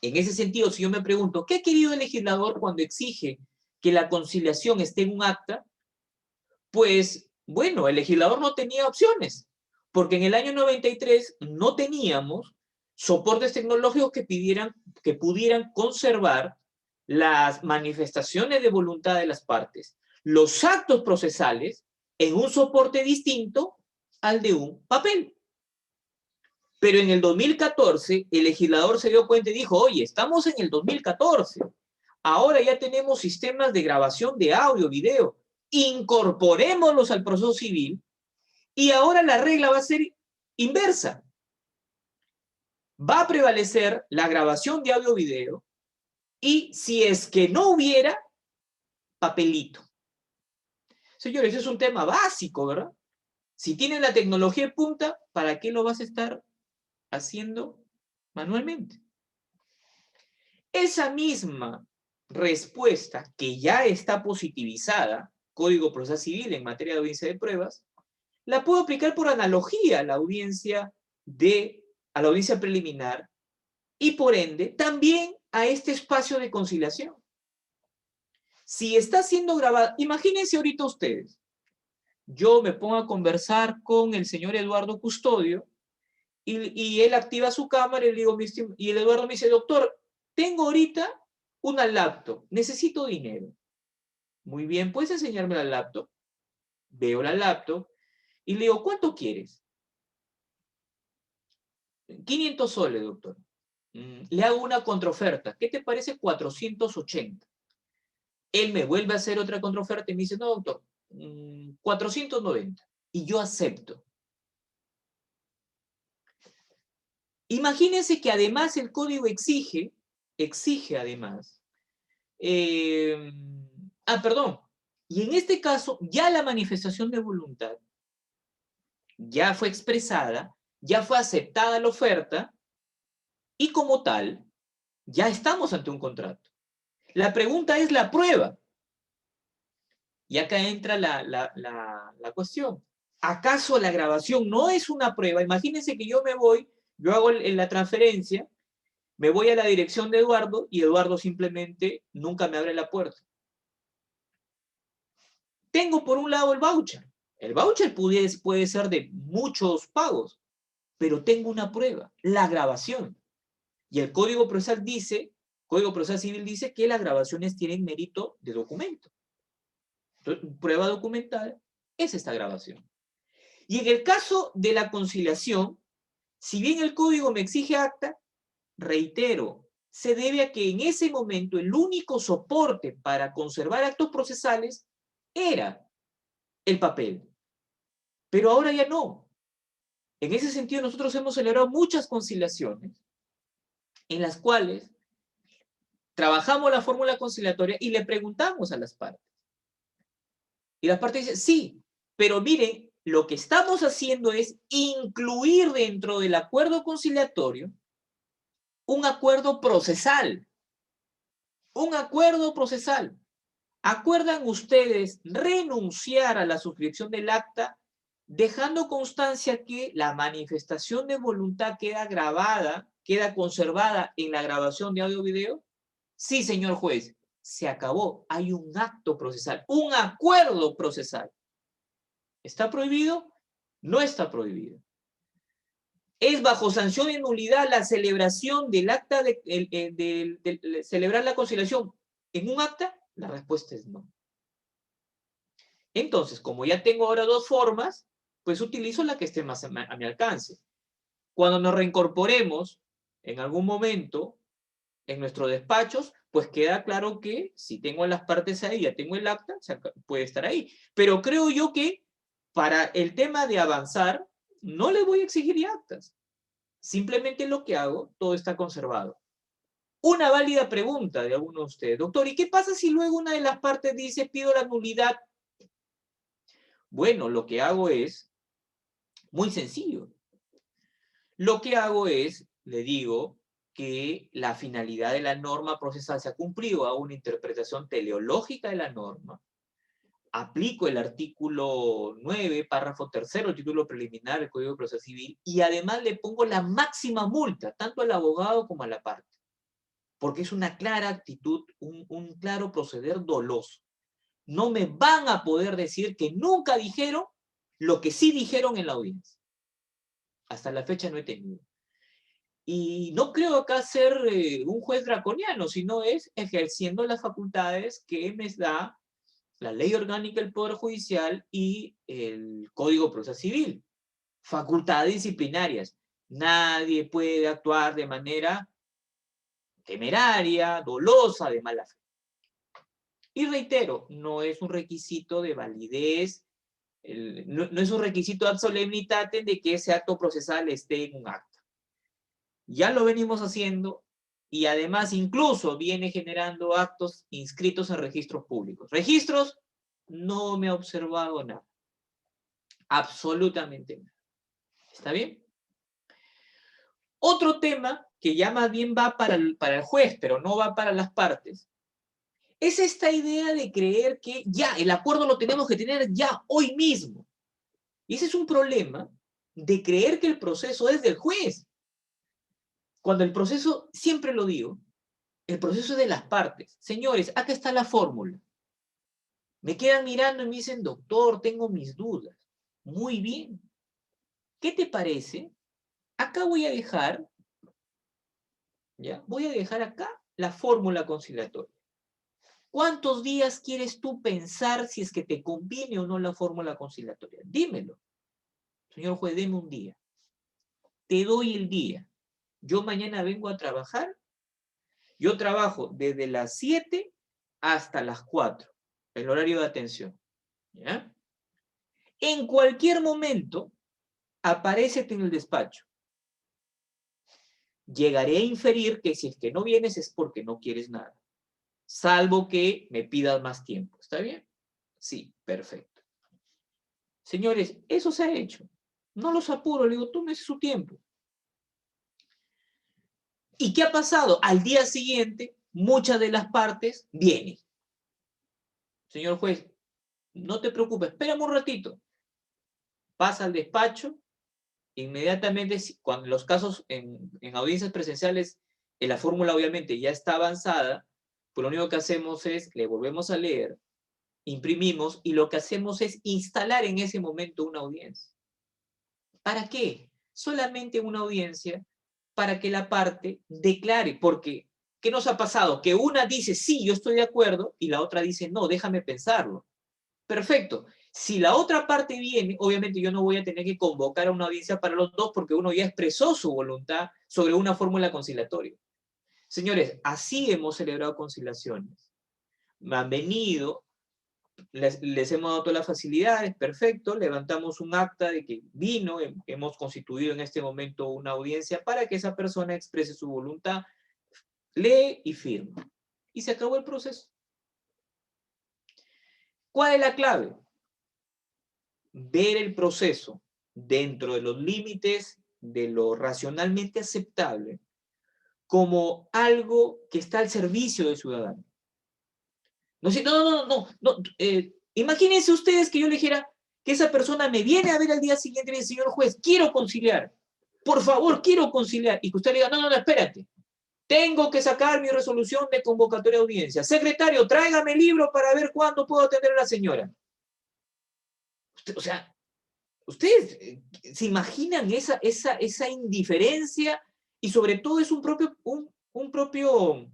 En ese sentido, si yo me pregunto, ¿qué ha querido el legislador cuando exige que la conciliación esté en un acta? Pues, bueno, el legislador no tenía opciones, porque en el año 93 no teníamos soportes tecnológicos que pudieran conservar las manifestaciones de voluntad de las partes, los actos procesales, en un soporte distinto al de un papel. Pero en el 2014, el legislador se dio cuenta y dijo, oye, estamos en el 2014, ahora ya tenemos sistemas de grabación de audio, video, incorporémoslos al proceso civil y ahora la regla va a ser inversa. Va a prevalecer la grabación de audio, video y si es que no hubiera, papelito. Señores, es un tema básico, ¿verdad? Si tienes la tecnología de punta, ¿para qué lo vas a estar haciendo manualmente? Esa misma respuesta que ya está positivizada, Código Procesal Civil en materia de audiencia de pruebas, la puedo aplicar por analogía a la audiencia preliminar y por ende también a este espacio de conciliación. Si está siendo grabada, imagínense ahorita ustedes, yo me pongo a conversar con el señor Eduardo Custodio y él activa su cámara y, le digo, y el Eduardo me dice, doctor, tengo ahorita una laptop, necesito dinero. Muy bien, ¿puedes enseñarme la laptop? Veo la laptop y le digo, ¿cuánto quieres? 500 soles, doctor. Le hago una contraoferta. ¿Qué te parece 480? Él me vuelve a hacer otra contraoferta y me dice, no, doctor, 490. Y yo acepto. Imagínense que además el código exige además, perdón, y en este caso ya la manifestación de voluntad ya fue expresada, ya fue aceptada la oferta, y como tal, ya estamos ante un contrato. La pregunta es la prueba. Y acá entra la cuestión. ¿Acaso la grabación no es una prueba? Imagínense que yo me voy, yo hago la transferencia, me voy a la dirección de Eduardo y Eduardo simplemente nunca me abre la puerta. Tengo por un lado el voucher. El voucher puede ser de muchos pagos, pero tengo una prueba, la grabación. Y el Código Procesal Civil dice que las grabaciones tienen mérito de documento. Entonces, prueba documental es esta grabación. Y en el caso de la conciliación, si bien el código me exige acta, reitero, se debe a que en ese momento el único soporte para conservar actos procesales era el papel. Pero ahora ya no. En ese sentido, nosotros hemos celebrado muchas conciliaciones en las cuales trabajamos la fórmula conciliatoria y le preguntamos a las partes. Y las partes dicen, sí, pero miren, lo que estamos haciendo es incluir dentro del acuerdo conciliatorio un acuerdo procesal. Un acuerdo procesal. ¿Acuerdan ustedes renunciar a la suscripción del acta, dejando constancia que la manifestación de voluntad queda grabada, queda conservada en la grabación de audio-video? Sí, señor juez, se acabó. Hay un acto procesal, un acuerdo procesal. ¿Está prohibido? No está prohibido. ¿Es bajo sanción de nulidad la celebración del acta, celebrar la conciliación en un acta? La respuesta es no. Entonces, como ya tengo ahora dos formas, pues utilizo la que esté más a mi alcance. Cuando nos reincorporemos en algún momento en nuestros despachos, pues queda claro que si tengo las partes ahí, ya tengo el acta, puede estar ahí. Pero creo yo que para el tema de avanzar, no le voy a exigir actas. Simplemente lo que hago, todo está conservado. Una válida pregunta de alguno de ustedes. Doctor, ¿y qué pasa si luego una de las partes dice pido la nulidad? Bueno, lo que hago es muy sencillo. Lo que hago es, le digo que la finalidad de la norma procesal se ha cumplido, hago una interpretación teleológica de la norma, aplico el artículo 9, párrafo 3 del título preliminar del Código de Proceso Civil y además le pongo la máxima multa, tanto al abogado como a la parte, porque es una clara actitud, un claro proceder doloso. No me van a poder decir que nunca dijeron lo que sí dijeron en la audiencia. Hasta la fecha no he tenido. Y no creo acá ser un juez draconiano, sino es ejerciendo las facultades que me da la Ley Orgánica del Poder Judicial y el Código Procesal Civil. Facultades disciplinarias. Nadie puede actuar de manera temeraria, dolosa, de mala fe. Y reitero, no es un requisito de validez, no es un requisito ad solemnitatem de que ese acto procesal esté en un acta. Ya lo venimos haciendo y además incluso viene generando actos inscritos en registros públicos. Registros no me ha observado nada. Absolutamente nada. ¿Está bien? Otro tema que ya más bien va para el juez, pero no va para las partes, es esta idea de creer que ya, el acuerdo lo tenemos que tener ya, hoy mismo. Y ese es un problema de creer que el proceso es del juez. Cuando el proceso, siempre lo digo, el proceso es de las partes. Señores, acá está la fórmula. Me quedan mirando y me dicen, doctor, tengo mis dudas. Muy bien. ¿Qué te parece? Acá voy a dejar, ¿ya? Voy a dejar acá la fórmula conciliatoria. ¿Cuántos días quieres tú pensar si es que te conviene o no la fórmula conciliatoria? Dímelo. Señor juez, deme un día. Te doy el día. Yo mañana vengo a trabajar. Yo trabajo desde las 7 hasta las 4, el horario de atención. ¿Ya? En cualquier momento, apárecete en el despacho. Llegaré a inferir que si es que no vienes es porque no quieres nada. Salvo que me pidas más tiempo. ¿Está bien? Sí, perfecto. Señores, eso se ha hecho. No los apuro, le digo, tómese su tiempo. ¿Y qué ha pasado? Al día siguiente, muchas de las partes vienen. Señor juez, no te preocupes, espérame un ratito. Pasa al despacho, inmediatamente, cuando los casos en audiencias presenciales, la fórmula obviamente ya está avanzada, pues lo único que hacemos es, le volvemos a leer, imprimimos, y lo que hacemos es instalar en ese momento una audiencia. ¿Para qué? Solamente una audiencia para que la parte declare, porque ¿qué nos ha pasado? Que una dice, sí, yo estoy de acuerdo, y la otra dice, no, déjame pensarlo. Perfecto. Si la otra parte viene, obviamente yo no voy a tener que convocar a una audiencia para los dos porque uno ya expresó su voluntad sobre una fórmula conciliatoria. Señores, así hemos celebrado conciliaciones. Han venido, les hemos dado todas las facilidades, perfecto, levantamos un acta de que vino, hemos constituido en este momento una audiencia para que esa persona exprese su voluntad, lee y firma. Y se acabó el proceso. ¿Cuál es la clave? Ver el proceso dentro de los límites de lo racionalmente aceptable como algo que está al servicio del ciudadano. Imagínense ustedes que yo le dijera que esa persona me viene a ver al día siguiente y me dice, señor juez, quiero conciliar. Por favor, quiero conciliar. Y que usted le diga, no, espérate. Tengo que sacar mi resolución de convocatoria de audiencia. Secretario, tráigame el libro para ver cuándo puedo atender a la señora. O sea, ¿ustedes se imaginan esa indiferencia? Y sobre todo es un propio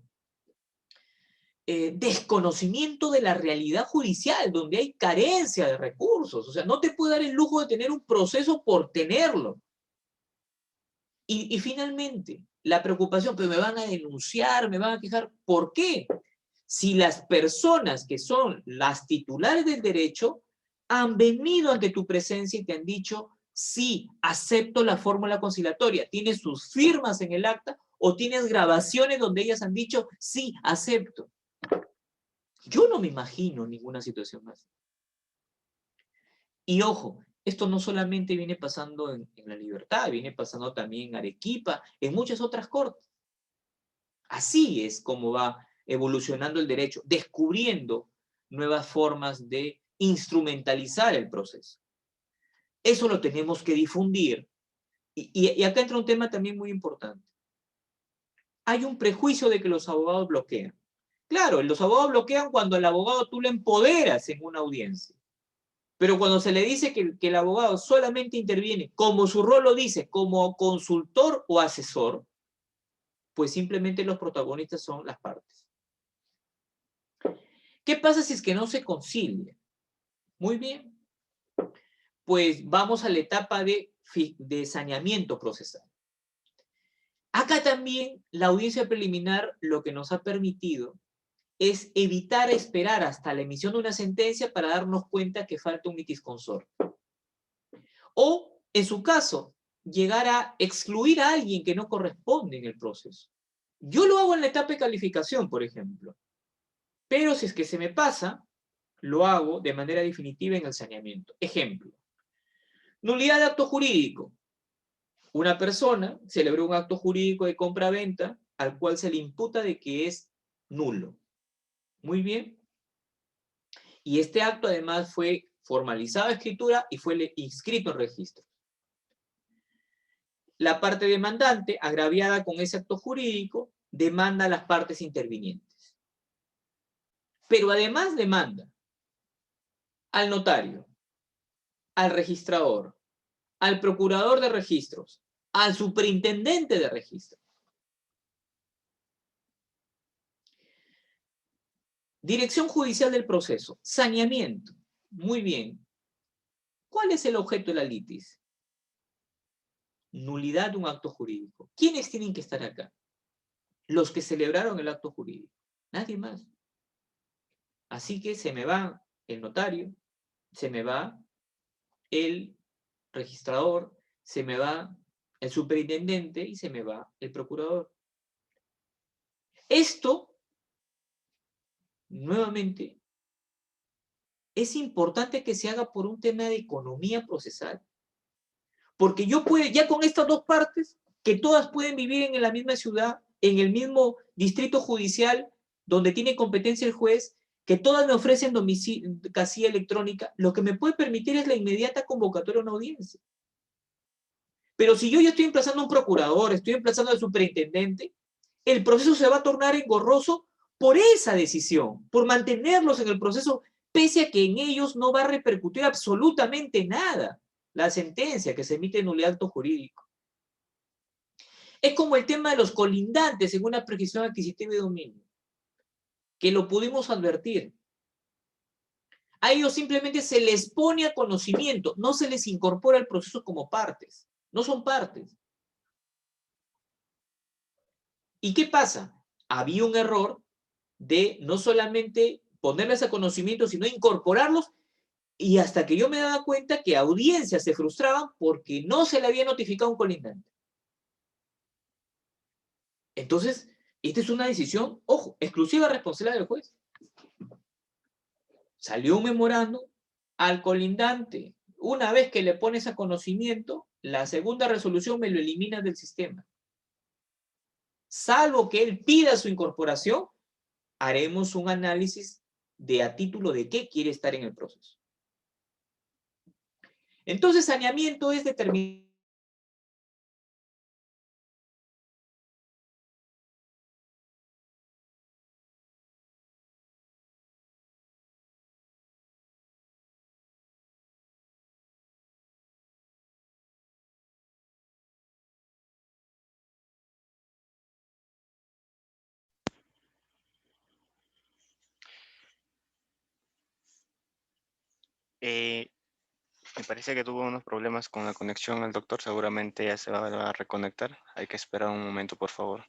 desconocimiento de la realidad judicial, donde hay carencia de recursos. O sea, no te puede dar el lujo de tener un proceso por tenerlo. Y finalmente, la preocupación, pues me van a denunciar, me van a quejar. ¿Por qué? Si las personas que son las titulares del derecho han venido ante tu presencia y te han dicho, sí, acepto la fórmula conciliatoria, tienes sus firmas en el acta o tienes grabaciones donde ellas han dicho, sí, acepto. Yo no me imagino ninguna situación más. Y ojo, esto no solamente viene pasando en La Libertad, viene pasando también en Arequipa, en muchas otras cortes. Así es como va evolucionando el derecho, descubriendo nuevas formas de instrumentalizar el proceso. Eso lo tenemos que difundir. Y acá entra un tema también muy importante. Hay un prejuicio de que los abogados bloquean. Claro, los abogados bloquean cuando al abogado tú le empoderas en una audiencia. Pero cuando se le dice que el abogado solamente interviene, como su rol lo dice, como consultor o asesor, pues simplemente los protagonistas son las partes. ¿Qué pasa si es que no se concilia? Muy bien. Pues vamos a la etapa de saneamiento procesal. Acá también la audiencia preliminar lo que nos ha permitido es evitar esperar hasta la emisión de una sentencia para darnos cuenta que falta un litisconsorte. O, en su caso, llegar a excluir a alguien que no corresponde en el proceso. Yo lo hago en la etapa de calificación, por ejemplo. Pero si es que se me pasa, lo hago de manera definitiva en el saneamiento. Ejemplo, nulidad de acto jurídico. Una persona celebró un acto jurídico de compra-venta al cual se le imputa de que es nulo. Muy bien. Y este acto además fue formalizado en escritura y fue inscrito en registro. La parte demandante, agraviada con ese acto jurídico, demanda a las partes intervinientes. Pero además demanda al notario, al registrador, al procurador de registros, al superintendente de registros. Dirección judicial del proceso, saneamiento. Muy bien. ¿Cuál es el objeto de la litis? Nulidad de un acto jurídico. ¿Quiénes tienen que estar acá? Los que celebraron el acto jurídico. Nadie más. Así que se me va el notario, se me va el registrador, se me va el superintendente y se me va el procurador. Esto, nuevamente, es importante que se haga por un tema de economía procesal. Porque yo puedo, ya con estas dos partes, que todas pueden vivir en la misma ciudad, en el mismo distrito judicial, donde tiene competencia el juez, que todas me ofrecen casilla electrónica, lo que me puede permitir es la inmediata convocatoria a una audiencia. Pero si yo ya estoy emplazando a un procurador, estoy emplazando al superintendente, el proceso se va a tornar engorroso por esa decisión, por mantenerlos en el proceso, pese a que en ellos no va a repercutir absolutamente nada la sentencia que se emite en un acto jurídico. Es como el tema de los colindantes en una prescripción adquisitiva y dominio, que lo pudimos advertir. A ellos simplemente se les pone a conocimiento, no se les incorpora al proceso como partes, no son partes. ¿Y qué pasa? Había un error de no solamente ponerles a conocimiento, sino incorporarlos, y hasta que yo me daba cuenta que audiencias se frustraban porque no se le había notificado un colindante. Entonces, esta es una decisión, ojo, exclusiva responsabilidad del juez. Salió un memorando al colindante. Una vez que le pones a conocimiento, la segunda resolución me lo elimina del sistema. Salvo que él pida su incorporación, haremos un análisis de a título de qué quiere estar en el proceso. Entonces, saneamiento es determinar Me parece que tuvo unos problemas con la conexión al doctor. Seguramente ya se va a reconectar. Hay que esperar un momento, por favor.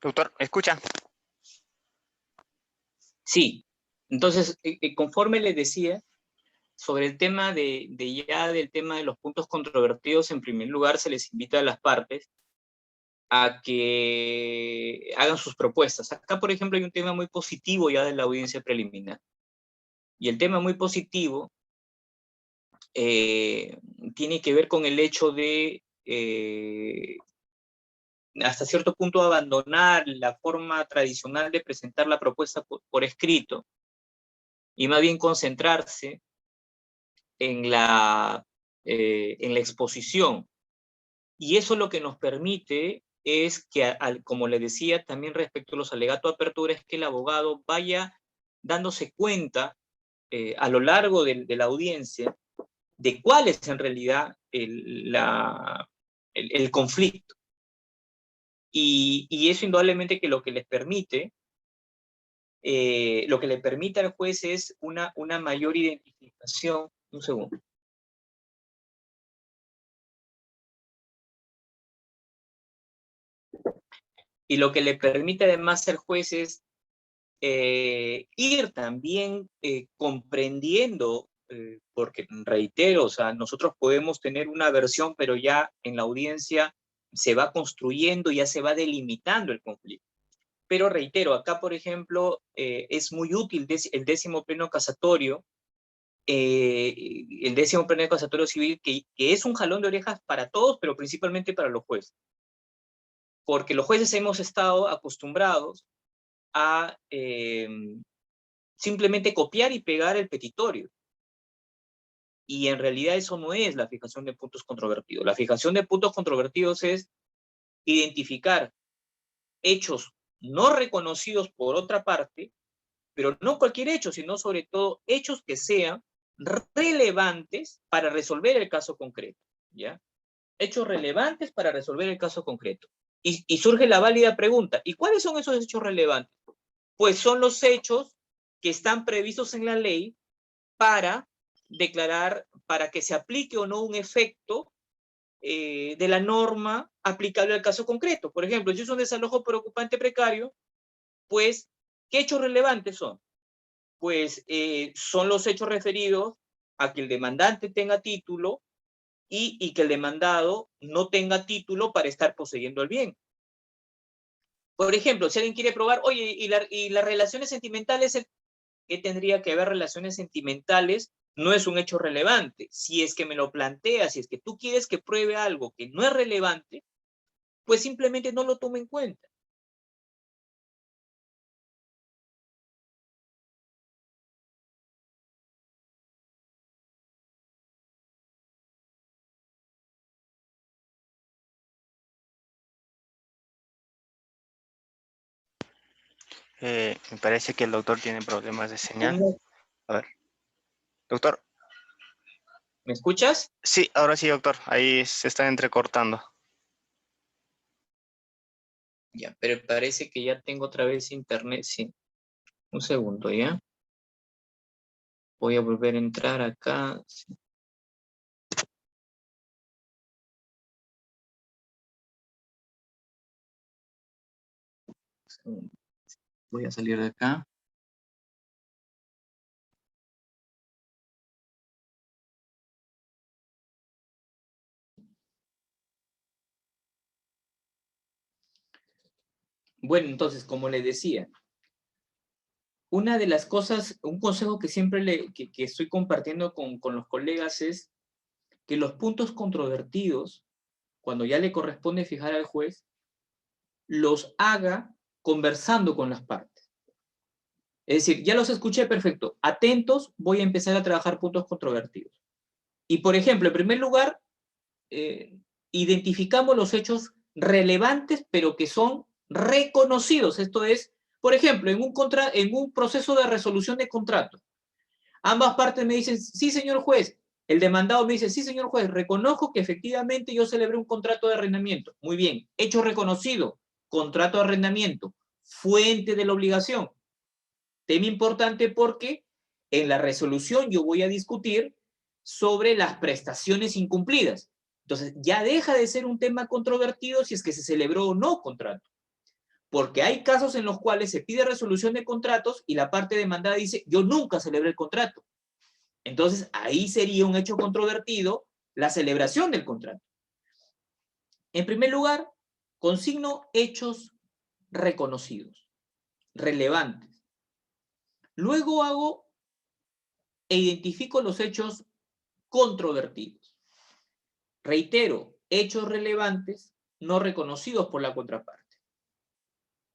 Doctor, ¿escucha? Sí. Entonces, conforme les decía, sobre el tema del tema de los puntos controvertidos, en primer lugar se les invita a las partes a que hagan sus propuestas. Acá, por ejemplo, hay un tema muy positivo ya de la audiencia preliminar. Y el tema muy positivo tiene que ver con el hecho de, hasta cierto punto, abandonar la forma tradicional de presentar la propuesta por escrito y más bien concentrarse en la exposición. Y eso lo que nos permite es que, como le decía también respecto a los alegatos de apertura, es que el abogado vaya dándose cuenta a lo largo de la audiencia de cuál es en realidad el conflicto. Y eso indudablemente que lo que les permite, lo que le permite al juez es una mayor identificación. Un segundo. Y lo que le permite además al juez es ir también comprendiendo, porque reitero, o sea, nosotros podemos tener una versión, pero ya en la audiencia se va construyendo, ya se va delimitando el conflicto. Pero reitero, acá por ejemplo, es muy útil el 10º pleno casatorio, el 10º pleno casatorio civil, que es un jalón de orejas para todos, pero principalmente para los jueces. Porque los jueces hemos estado acostumbrados a simplemente copiar y pegar el petitorio. Y en realidad eso no es la fijación de puntos controvertidos. La fijación de puntos controvertidos es identificar hechos no reconocidos por otra parte, pero no cualquier hecho, sino sobre todo hechos que sean relevantes para resolver el caso concreto, ¿ya? Hechos relevantes para resolver el caso concreto. Y surge la válida pregunta, ¿y cuáles son esos hechos relevantes? Pues son los hechos que están previstos en la ley para declarar, para que se aplique o no un efecto de la norma aplicable al caso concreto. Por ejemplo, si es un desalojo por ocupante precario, pues, ¿qué hechos relevantes son? Pues son los hechos referidos a que el demandante tenga título y que el demandado no tenga título para estar poseyendo el bien. Por ejemplo, si alguien quiere probar, oye, y las relaciones sentimentales, ¿qué tendría que haber relaciones sentimentales? No es un hecho relevante. Si es que me lo planteas, si es que tú quieres que pruebe algo que no es relevante, pues simplemente no lo tome en cuenta. Me parece que el doctor tiene problemas de señal. ¿Cómo? A ver. Doctor. ¿Me escuchas? Sí, ahora sí, doctor. Ahí se está entrecortando. Ya, pero parece que ya tengo otra vez internet. Sí. Un segundo, ¿ya? Voy a volver a entrar acá. Sí. Voy a salir de acá. Bueno, entonces, como les decía, una de las cosas, un consejo que siempre que estoy compartiendo con los colegas es que los puntos controvertidos, cuando ya le corresponde fijar al juez, los haga conversando con las partes. Es decir, ya los escuché, perfecto. Atentos, voy a empezar a trabajar puntos controvertidos. Y, por ejemplo, en primer lugar, identificamos los hechos relevantes, pero que son reconocidos. Esto es, por ejemplo, en un proceso de resolución de contrato. Ambas partes me dicen, sí, señor juez. El demandado me dice, sí, señor juez, reconozco que efectivamente yo celebré un contrato de arrendamiento. Muy bien, hecho reconocido, contrato de arrendamiento, fuente de la obligación. Tema importante porque en la resolución yo voy a discutir sobre las prestaciones incumplidas. Entonces, ya deja de ser un tema controvertido si es que se celebró o no contrato. Porque hay casos en los cuales se pide resolución de contratos y la parte demandada dice, yo nunca celebré el contrato. Entonces, ahí sería un hecho controvertido la celebración del contrato. En primer lugar, consigno hechos reconocidos, relevantes. Luego hago e identifico los hechos controvertidos. Reitero, hechos relevantes no reconocidos por la contraparte.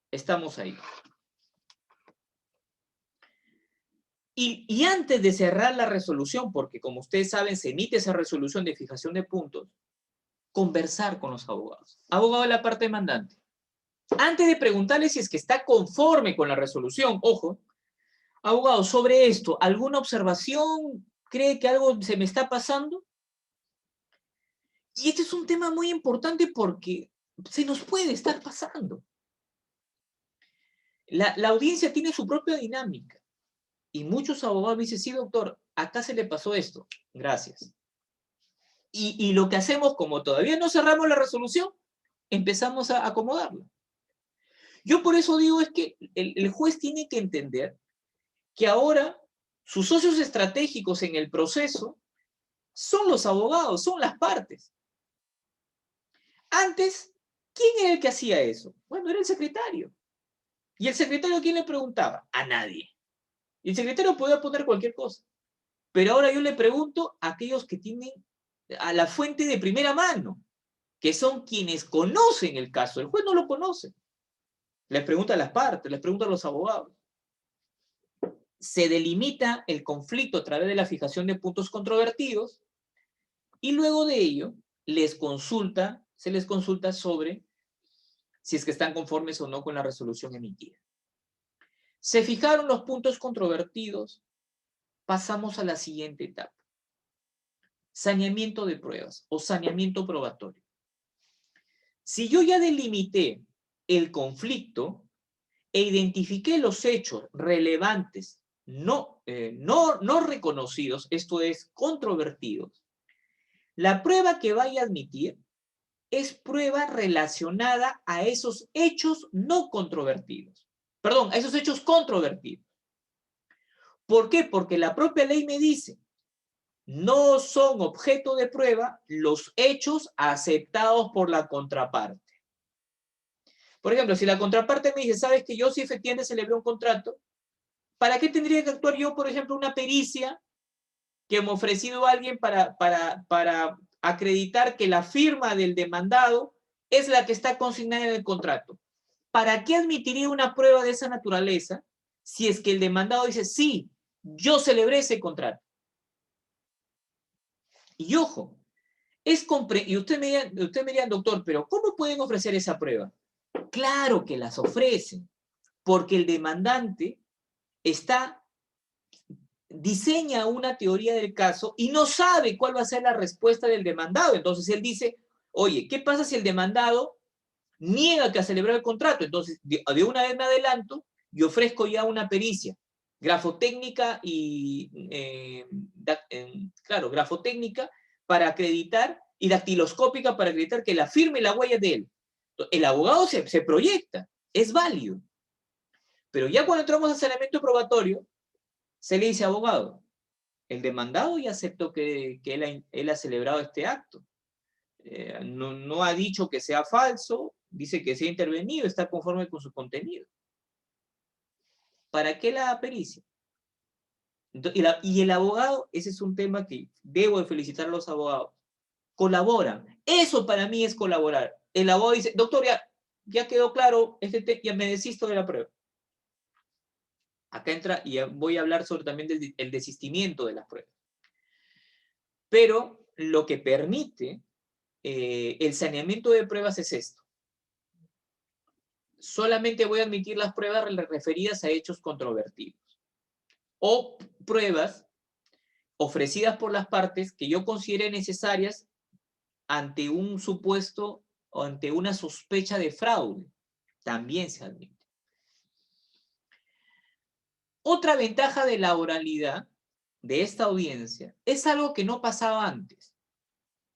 Estamos ahí. Y antes de cerrar la resolución, porque como ustedes saben, se emite esa resolución de fijación de puntos, conversar con los abogados. Abogado de la parte demandante. Antes de preguntarle si es que está conforme con la resolución, ojo, abogado, sobre esto, ¿alguna observación? ¿Cree que algo se me está pasando? Y este es un tema muy importante porque se nos puede estar pasando. La audiencia tiene su propia dinámica. Y muchos abogados dicen, sí, doctor, acá se le pasó esto. Gracias. Y lo que hacemos, como todavía no cerramos la resolución, empezamos a acomodarla. Yo por eso digo es que el juez tiene que entender que ahora sus socios estratégicos en el proceso son los abogados, son las partes. Antes, ¿quién era el que hacía eso? Bueno, era el secretario. ¿Y el secretario a quién le preguntaba? A nadie. Y el secretario podía poner cualquier cosa. Pero ahora yo le pregunto a aquellos que tienen a la fuente de primera mano, que son quienes conocen el caso. El juez no lo conoce. Les pregunta a las partes, les pregunta a los abogados. Se delimita el conflicto a través de la fijación de puntos controvertidos y luego de ello se les consulta sobre si es que están conformes o no con la resolución emitida. Se fijaron los puntos controvertidos, pasamos a la siguiente etapa. Saneamiento de pruebas o saneamiento probatorio. Si yo ya delimité el conflicto e identifiqué los hechos relevantes no reconocidos, esto es, controvertidos, la prueba que vaya a admitir es prueba relacionada a esos hechos no controvertidos. Perdón, a esos hechos controvertidos. ¿Por qué? Porque la propia ley me dice, no son objeto de prueba los hechos aceptados por la contraparte. Por ejemplo, si la contraparte me dice, ¿sabes que yo sí efectivamente celebré un contrato? ¿Para qué tendría que actuar yo, por ejemplo, una pericia que me ha ofrecido alguien para acreditar que la firma del demandado es la que está consignada en el contrato? ¿Para qué admitiría una prueba de esa naturaleza si es que el demandado dice, sí, yo celebré ese contrato? Y ojo, y usted me dirá, doctor, pero ¿cómo pueden ofrecer esa prueba? Claro que las ofrecen, porque el demandante diseña una teoría del caso y no sabe cuál va a ser la respuesta del demandado. Entonces él dice, oye, ¿qué pasa si el demandado niega que ha celebrado el contrato? Entonces, de una vez me adelanto y ofrezco ya una pericia grafotécnica grafotécnica para acreditar y dactiloscópica para acreditar que la firma y la huella es de él. El abogado se proyecta, es válido. Pero ya cuando entramos al saneamiento probatorio, se le dice, abogado, el demandado ya aceptó que él ha celebrado este acto. No ha dicho que sea falso, dice que se ha intervenido, está conforme con su contenido. ¿Para qué la pericia? Y el abogado, ese es un tema que debo de felicitar a los abogados, colaboran. Eso para mí es colaborar. El abogado dice, doctor, ya quedó claro, ya me desisto de la prueba. Acá entra, y voy a hablar sobre también el desistimiento de las pruebas. Pero lo que permite el saneamiento de pruebas es esto. Solamente voy a admitir las pruebas referidas a hechos controvertidos o pruebas ofrecidas por las partes que yo considere necesarias ante un supuesto o ante una sospecha de fraude. También se admite. Otra ventaja de la oralidad de esta audiencia es algo que no pasaba antes.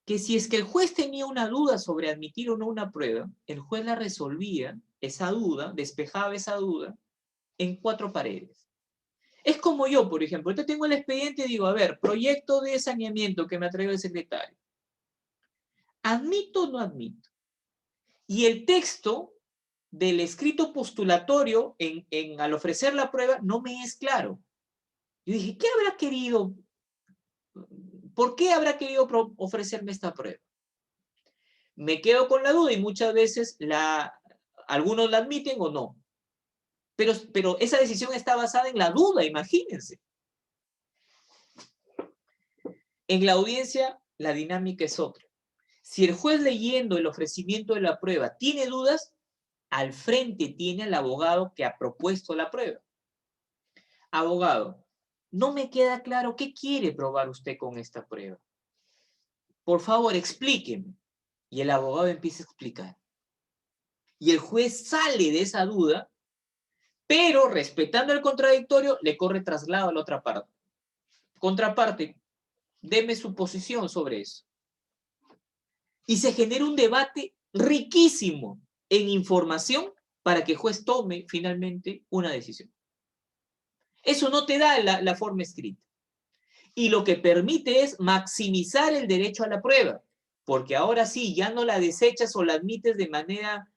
Que si es que el juez tenía una duda sobre admitir o no una prueba, el juez la resolvía esa duda, despejaba esa duda en 4 paredes. Es como yo, por ejemplo, ahorita tengo el expediente y digo, a ver, proyecto de saneamiento que me ha traído el secretario. ¿Admito o no admito? Y el texto del escrito postulatorio al ofrecer la prueba no me es claro. Yo dije, ¿qué habrá querido? ¿Por qué habrá querido ofrecerme esta prueba? Me quedo con la duda y muchas veces algunos la admiten o no. Pero esa decisión está basada en la duda, imagínense. En la audiencia, la dinámica es otra. Si el juez leyendo el ofrecimiento de la prueba tiene dudas, al frente tiene al abogado que ha propuesto la prueba. Abogado, no me queda claro qué quiere probar usted con esta prueba. Por favor, explíqueme. Y el abogado empieza a explicar. Y el juez sale de esa duda, pero respetando el contradictorio, le corre traslado a la otra parte. Contraparte, deme su posición sobre eso. Y se genera un debate riquísimo en información para que el juez tome finalmente una decisión. Eso no te da la forma escrita. Y lo que permite es maximizar el derecho a la prueba, porque ahora sí, ya no la desechas o la admites de manera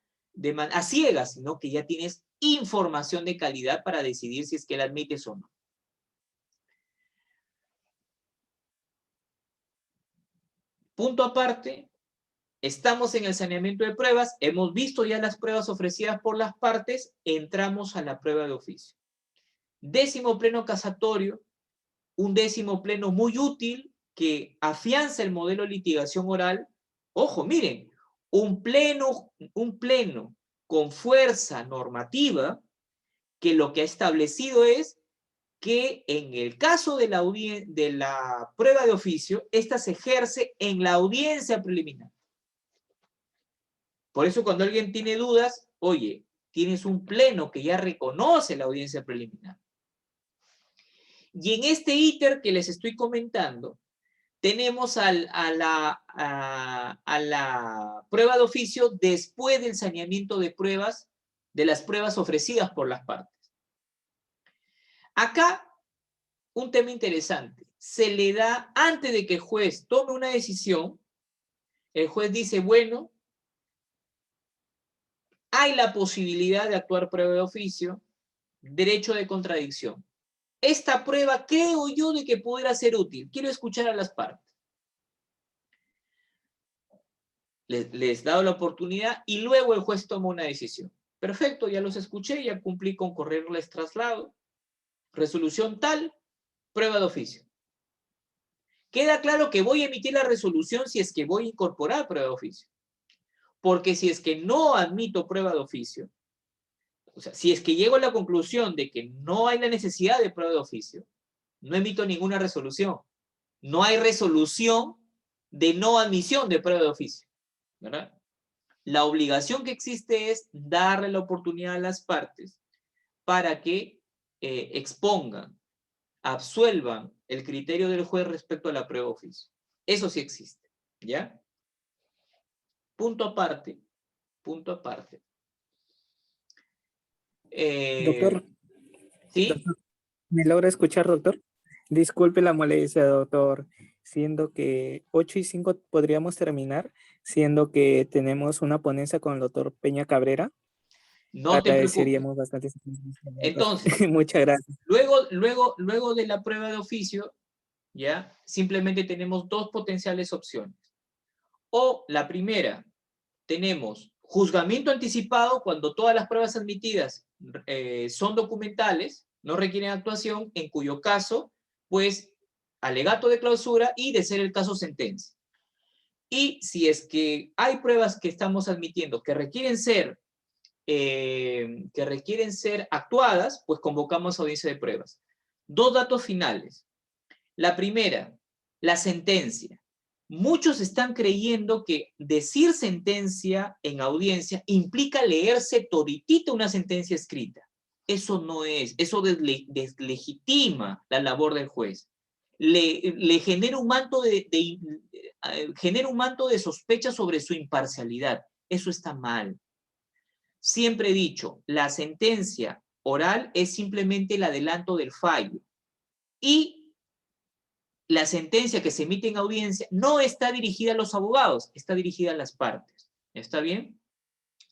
a ciegas, sino que ya tienes información de calidad para decidir si es que la admites o no. Punto aparte, estamos en el saneamiento de pruebas, hemos visto ya las pruebas ofrecidas por las partes, entramos a la prueba de oficio. 10º pleno casatorio, un 10º pleno muy útil que afianza el modelo de litigación oral. Ojo, miren, un pleno con fuerza normativa que lo que ha establecido es que en el caso de la prueba de oficio, esta se ejerce en la audiencia preliminar. Por eso cuando alguien tiene dudas, oye, tienes un pleno que ya reconoce la audiencia preliminar. Y en este íter que les estoy comentando, tenemos a la prueba de oficio después del saneamiento de pruebas, de las pruebas ofrecidas por las partes. Acá, un tema interesante. Se le da, antes de que el juez tome una decisión, el juez dice, bueno, hay la posibilidad de actuar prueba de oficio, derecho de contradicción. Esta prueba creo yo de que pudiera ser útil. Quiero escuchar a las partes. Les he dado la oportunidad y luego el juez toma una decisión. Perfecto, ya los escuché, ya cumplí con correrles traslado. Resolución tal, prueba de oficio. Queda claro que voy a emitir la resolución si es que voy a incorporar prueba de oficio. Porque si es que no admito prueba de oficio, o sea, si es que llego a la conclusión de que no hay la necesidad de prueba de oficio, no emito ninguna resolución. No hay resolución de no admisión de prueba de oficio, ¿verdad? La obligación que existe es darle la oportunidad a las partes para que expongan, absuelvan el criterio del juez respecto a la prueba de oficio. Eso sí existe, ¿ya? Punto aparte, punto aparte. Doctor, ¿sí? doctor, ¿me logra escuchar, doctor? Disculpe la molestia, doctor, siendo que 8:05 podríamos terminar, siendo que tenemos una ponencia con el doctor Peña Cabrera. No te preocupes. Agradeceríamos bastante. Entonces, muchas gracias. luego de la prueba de oficio, ¿ya? Simplemente tenemos 2 potenciales opciones. O la primera, tenemos juzgamiento anticipado cuando todas las pruebas admitidas son documentales, no requieren actuación, en cuyo caso, pues, alegato de clausura y, de ser el caso, sentencia. Y si es que hay pruebas que estamos admitiendo que requieren ser actuadas, pues convocamos audiencia de pruebas. 2 datos finales. La primera, la sentencia. Muchos están creyendo que decir sentencia en audiencia implica leerse toditita una sentencia escrita. Eso no es, eso deslegitima la labor del juez. Le genera un manto genera un manto de sospecha sobre su imparcialidad. Eso está mal. siempre he dicho, la sentencia oral es simplemente el adelanto del fallo. Y la sentencia que se emite en audiencia no está dirigida a los abogados, está dirigida a las partes. ¿Está bien?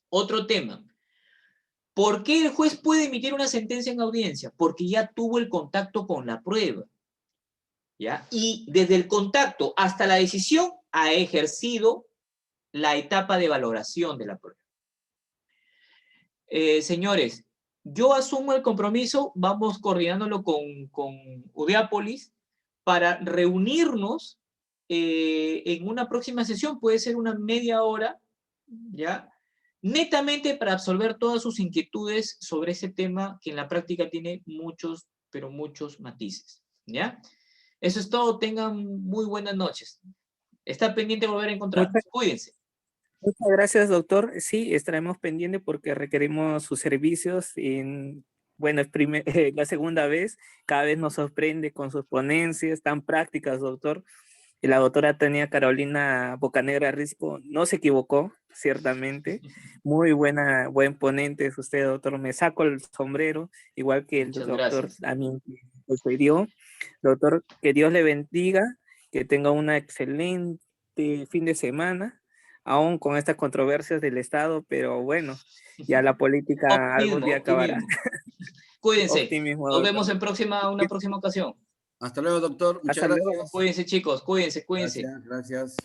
Otro tema. ¿Por qué el juez puede emitir una sentencia en audiencia? Porque ya tuvo el contacto con la prueba. ¿Ya? Y desde el contacto hasta la decisión ha ejercido la etapa de valoración de la prueba. Señores, yo asumo el compromiso, vamos coordinándolo con Udeápolis para reunirnos en una próxima sesión, puede ser una media hora, ¿ya? Netamente para absolver todas sus inquietudes sobre ese tema que en la práctica tiene muchos, pero muchos matices, ¿ya? Eso es todo, tengan muy buenas noches. Está pendiente de volver a encontrarnos. Cuídense. Muchas gracias, doctor. Sí, estaremos pendientes porque requerimos sus servicios. Bueno, es la segunda vez, cada vez nos sorprende con sus ponencias tan prácticas, doctor. Y la doctora Tania Carolina Bocanegra Risco no se equivocó, ciertamente. Muy buen ponente es usted, doctor. Me saco el sombrero, igual que el Muchas doctor gracias. también me pidió. Doctor, que Dios le bendiga, que tenga una excelente fin de semana, aún con estas controversias del Estado, pero bueno, ya la política algún día acabará. Cuídense. Optimismo, Nos doctor. vemos en una próxima ocasión. Hasta luego, doctor. Muchas Hasta luego. gracias. Cuídense, chicos. Cuídense. Gracias.